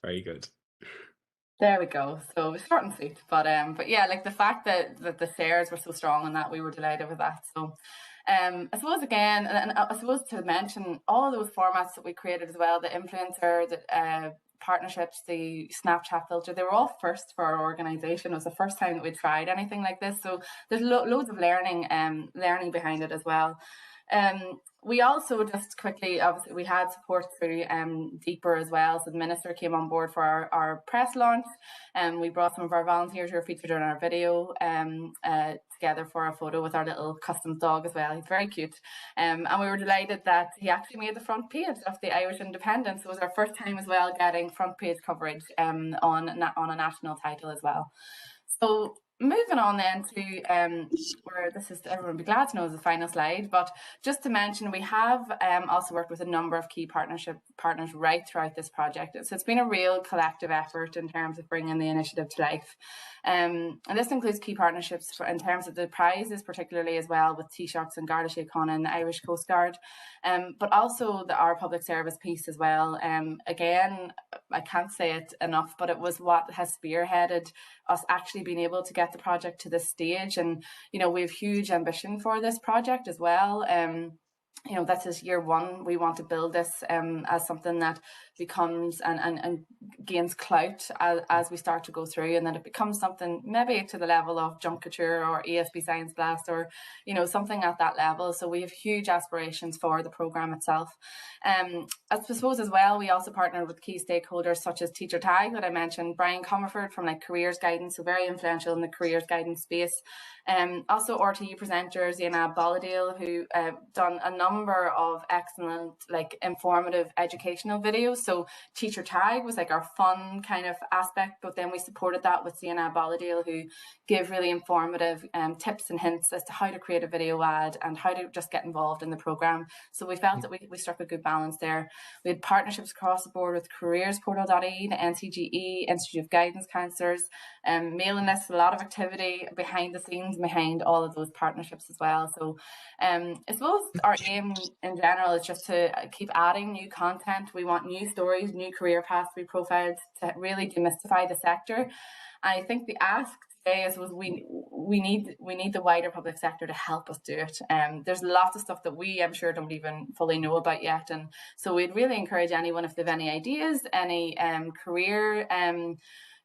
Very good. There we go. So short and sweet, but yeah, like the fact that the shares were so strong and that we were delighted with that. So I suppose again, and I suppose to mention all of those formats that we created as well, the influencer, the partnerships, the Snapchat filter, they were all first for our organization. It was the first time that we tried anything like this. So there's loads of learning behind it as well. We also just quickly, obviously, we had support through Deeper as well. So the minister came on board for our press launch, and we brought some of our volunteers who were featured in our video together for a photo with our little customs dog as well. He's very cute. And we were delighted that he actually made the front page of the Irish Independent. It was our first time as well getting front page coverage on a national title as well. So moving on then to where this is, everyone will be glad to know, is the final slide. But just to mention, we have also worked with a number of key partners right throughout this project. So it's been a real collective effort in terms of bringing the initiative to life. And this includes key partnerships in terms of the prizes, particularly as well with Taoiseachs and Garda Síochána and the Irish Coast Guard, but also our public service piece as well. Again, I can't say it enough, but it was what has spearheaded us actually being able to get the project to this stage. And, you know, we have huge ambition for this project as well. You know, this is year one. We want to build this as something that becomes and gains clout as we start to go through, and then it becomes something maybe to the level of Junkature or ESB Science Blast, or, you know, something at that level. So we have huge aspirations for the programme itself. I suppose as well, we also partnered with key stakeholders such as Teacher Tag that I mentioned, Brian Comerford from like Careers Guidance, so very influential in the careers guidance space. Also RTE presenters, Áine Bolladale, who done a number of excellent, like, informative educational videos. So Teacher Tag was like our fun kind of aspect, but then we supported that with Áine Bolladale, who give really informative tips and hints as to how to create a video ad and how to just get involved in the programme. So we felt that we struck a good balance there. We had partnerships across the board with careersportal.ie, the NCGE, Institute of Guidance Counsellors, mailing lists, a lot of activity behind the scenes behind all of those partnerships as well. So I suppose our aim in general is just to keep adding new content. We want new stories, new career paths to be profiled to really demystify the sector. I think the ask today is we need the wider public sector to help us do it. There's lots of stuff that we, I'm sure, don't even fully know about yet, and so we'd really encourage anyone, if they have any ideas, any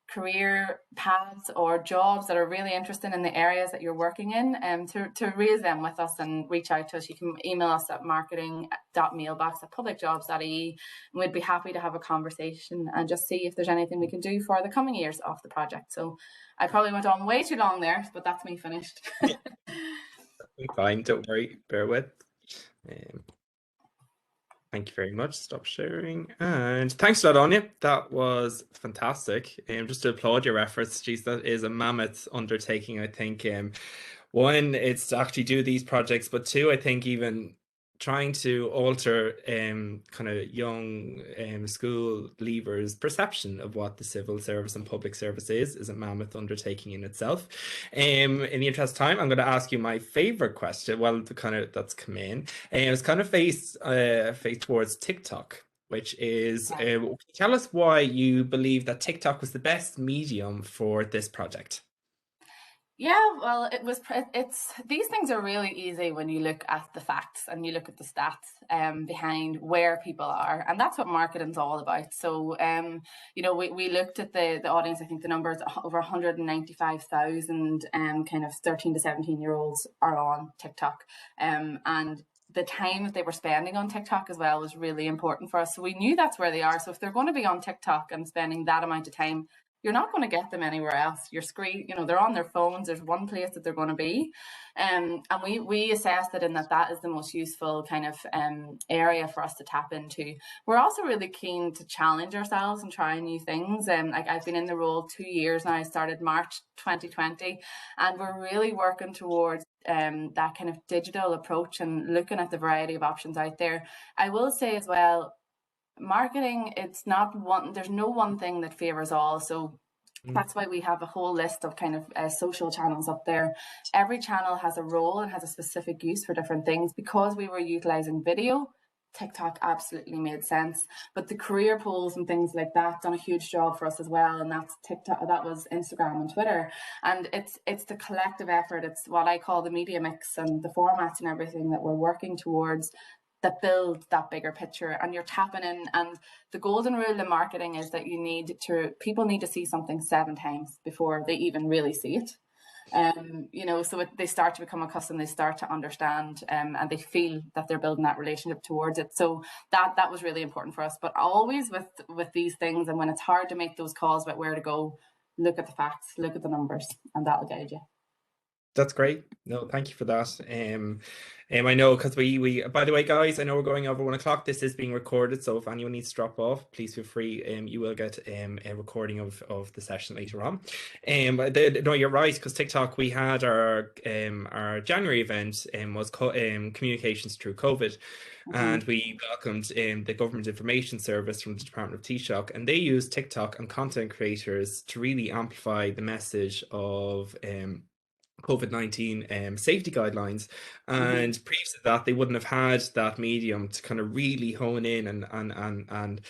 career paths or jobs that are really interesting in the areas that you're working in, to raise them with us and reach out to us. You can email us at marketing.mailbox@publicjobs.ie, and we'd be happy to have a conversation and just see if there's anything we can do for the coming years of the project. So I probably went on way too long there, but that's me finished. Fine, don't worry, bear with. Thank you very much. Stop sharing. And thanks a lot, Áine. That was fantastic. Just to applaud your efforts. Geez, that is a mammoth undertaking, I think. One, it's to actually do these projects, but two, I think even trying to alter kind of young school leavers' perception of what the civil service and public service is a mammoth undertaking in itself. In the interest of time, I'm going to ask you my favorite question. Well, that's come in. It's kind of faced towards TikTok, which is, tell us why you believe that TikTok was the best medium for this project. Yeah, well, it's these things are really easy when you look at the facts and you look at the stats behind where people are, and that's what marketing's all about. So you know, we looked at the audience. I think the number is over 195,000 kind of 13 to 17-year-olds are on TikTok, and the time that they were spending on TikTok as well was really important for us. So we knew that's where they are. So if they're going to be on TikTok and spending that amount of time, you're not going to get them anywhere else. Your screen, you know, they're on their phones. There's one place that they're going to be. And we assessed it in that is the most useful kind of area for us to tap into. We're also really keen to challenge ourselves and try new things. Like, I've been in the role 2 years now. I started March 2020, and we're really working towards that kind of digital approach and looking at the variety of options out there. I will say as well, marketing, it's not one, there's no one thing that favors all. So that's why we have a whole list of kind of social channels up there. Every channel has a role and has a specific use for different things. Because we were utilizing video, TikTok absolutely made sense. But the career polls and things like that done a huge job for us as well, and that's TikTok, that was Instagram and Twitter. And it's the collective effort. It's what I call the media mix and the formats and everything that we're working towards that build that bigger picture. And you're tapping in, and the golden rule in marketing is that people need to see something 7 times before they even really see it. You know, so they start to become accustomed, they start to understand, and they feel that they're building that relationship towards it. So that was really important for us. But always with these things, and when it's hard to make those calls about where to go, look at the facts, look at the numbers, and that'll guide you. That's great. No, thank you for that. I know because we by the way, guys, I know we're going over 1 o'clock. This is being recorded, so if anyone needs to drop off, please feel free. You will get a recording of the session later on. No, you're right, because TikTok, we had our January event was communications through COVID. And we welcomed the Government Information Service from the Department of Taoiseach, and they used TikTok and content creators to really amplify the message of COVID-19 safety guidelines. And previous to that, they wouldn't have had that medium to kind of really hone in and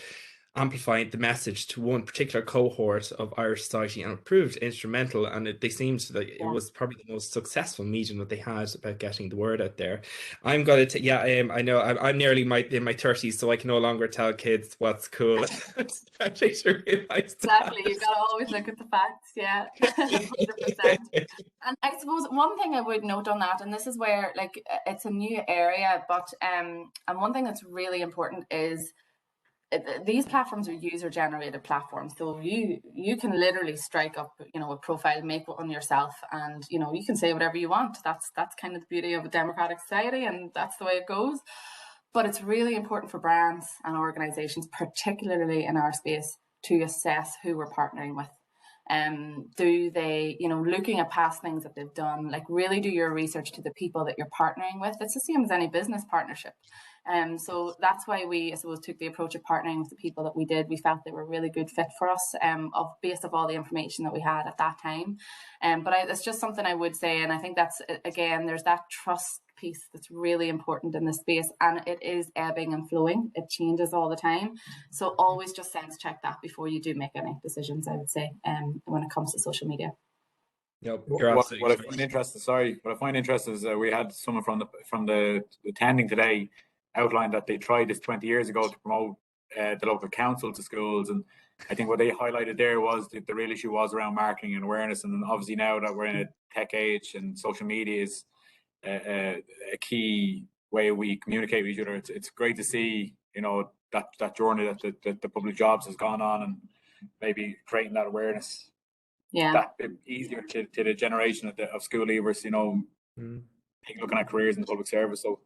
amplify the message to one particular cohort of Irish society, and it proved instrumental. And they seemed like it was probably the most successful medium that they had about getting the word out there. I'm gonna I know I'm nearly in my 30s, so I can no longer tell kids what's cool. Exactly, you've got to always look at the facts. 100%. And I suppose one thing I would note on that, and this is where like it's a new area, but and one thing that's really important is these platforms are user-generated platforms, so you can literally strike up, a profile, make one yourself, and you can say whatever you want. That's kind of the beauty of a democratic society, and that's the way it goes. But it's really important for brands and organizations, particularly in our space, to assess who we're partnering with. Do they, looking at past things that they've done, like really do your research to the people that you're partnering with. It's the same as any business partnership. So that's why we, I suppose, took the approach of partnering with the people that we did. We felt they were a really good fit for us, based on all the information that we had at that time. But it's just something I would say, and I think that's, again, there's that trust piece that's really important in this space, and it is ebbing and flowing. It changes all the time, so always just sense check that before you do make any decisions, I would say, when it comes to social media. Yep, what I find interesting is we had someone from the attending today outlined that they tried this 20 years ago to promote the local council to schools, and I think what they highlighted there was that the real issue was around marketing and awareness. And obviously now that we're in a tech age and social media is a key way we communicate with each other, it's great to see that journey that the public jobs has gone on, and maybe creating that awareness that bit easier to the generation of school leavers, looking at careers in the public service. So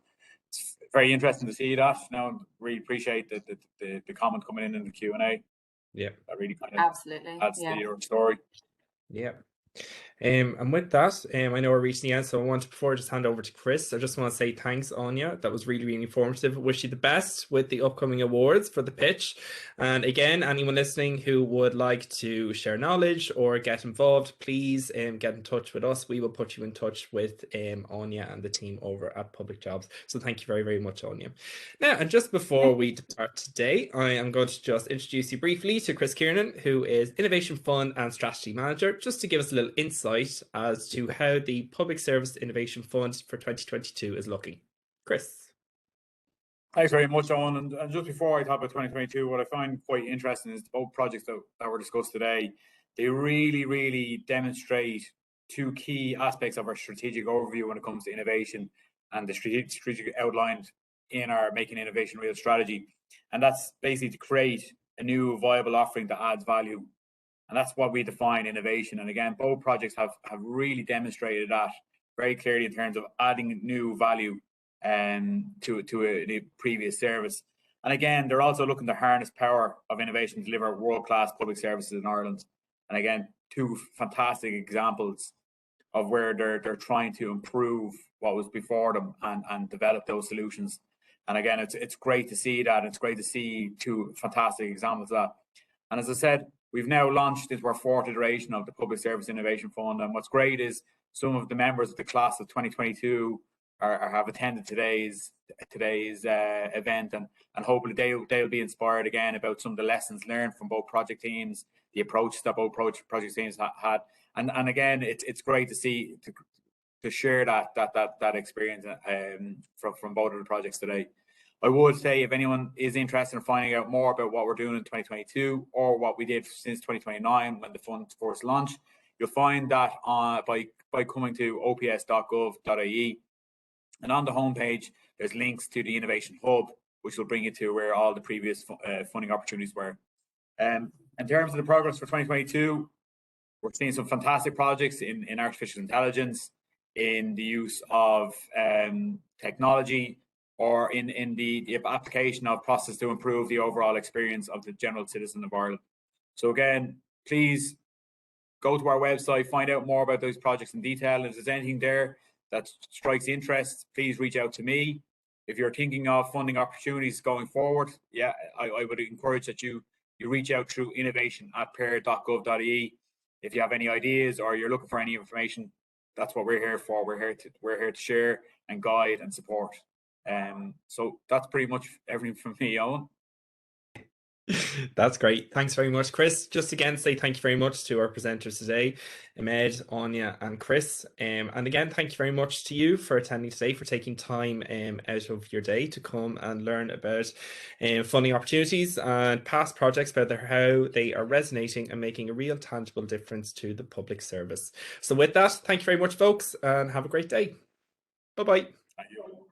it's very interesting to see that. Now, really appreciate the comment coming in the Q&A. Yeah, that really kind of absolutely adds to your story. Yeah. And with that, I know we're reaching the end, so I want to, before I just hand over to Chris, I just want to say thanks, Áine. That was really, really informative. Wish you the best with the upcoming awards for the pitch. And again, anyone listening who would like to share knowledge or get involved, please get in touch with us. We will put you in touch with Áine and the team over at Public Jobs. So thank you very, very much, Áine. Now, and just before we depart today, I am going to just introduce you briefly to Chris Kiernan, who is Innovation Fund and Strategy Manager, just to give us a little insight as to how the Public Service Innovation Fund for 2022 is looking. Chris. Thanks very much, Owen. And just before I talk about 2022, what I find quite interesting is both projects that were discussed today. They really, really demonstrate two key aspects of our strategic overview when it comes to innovation and the strategic outlined in our Making Innovation Real strategy. And that's basically to create a new viable offering that adds value. And that's what we define innovation. And again, both projects have really demonstrated that very clearly in terms of adding new value to a previous service. And again, they're also looking to harness power of innovation to deliver world-class public services in Ireland. And again, two fantastic examples of where they're trying to improve what was before them and develop those solutions. And again, it's great to see that. It's great to see two fantastic examples of that. And as I said, we've now launched into our fourth iteration of the Public Service Innovation Fund. And what's great is some of the members of the class of 2022 have attended today's event, and hopefully they'll be inspired again about some of the lessons learned from both project teams, the approaches that both project teams had. And again, it's great to see, to share that experience from both of the projects today. I would say if anyone is interested in finding out more about what we're doing in 2022 or what we did since 2029 when the fund first launched, you'll find that by coming to ops.gov.ie. And on the homepage, there's links to the Innovation Hub, which will bring you to where all the previous funding opportunities were. In terms of the progress for 2022, we're seeing some fantastic projects in artificial intelligence, in the use of technology, or in the application of process to improve the overall experience of the general citizen of Ireland. So again, please go to our website, find out more about those projects in detail. And if there's anything there that strikes interest, please reach out to me. If you're thinking of funding opportunities going forward, yeah, I would encourage that you reach out through innovation@pair.gov.ie. If you have any ideas or you're looking for any information, that's what we're here for. We're here to share and guide and support. So that's pretty much everything from me, Owen. That's great. Thanks very much, Chris. Just again, say thank you very much to our presenters today, Imed, Áine and Chris. And again, thank you very much to you for attending today, for taking time out of your day to come and learn about funding opportunities and past projects, about how they are resonating and making a real tangible difference to the public service. So with that, thank you very much, folks, and have a great day. Bye-bye. Thank you.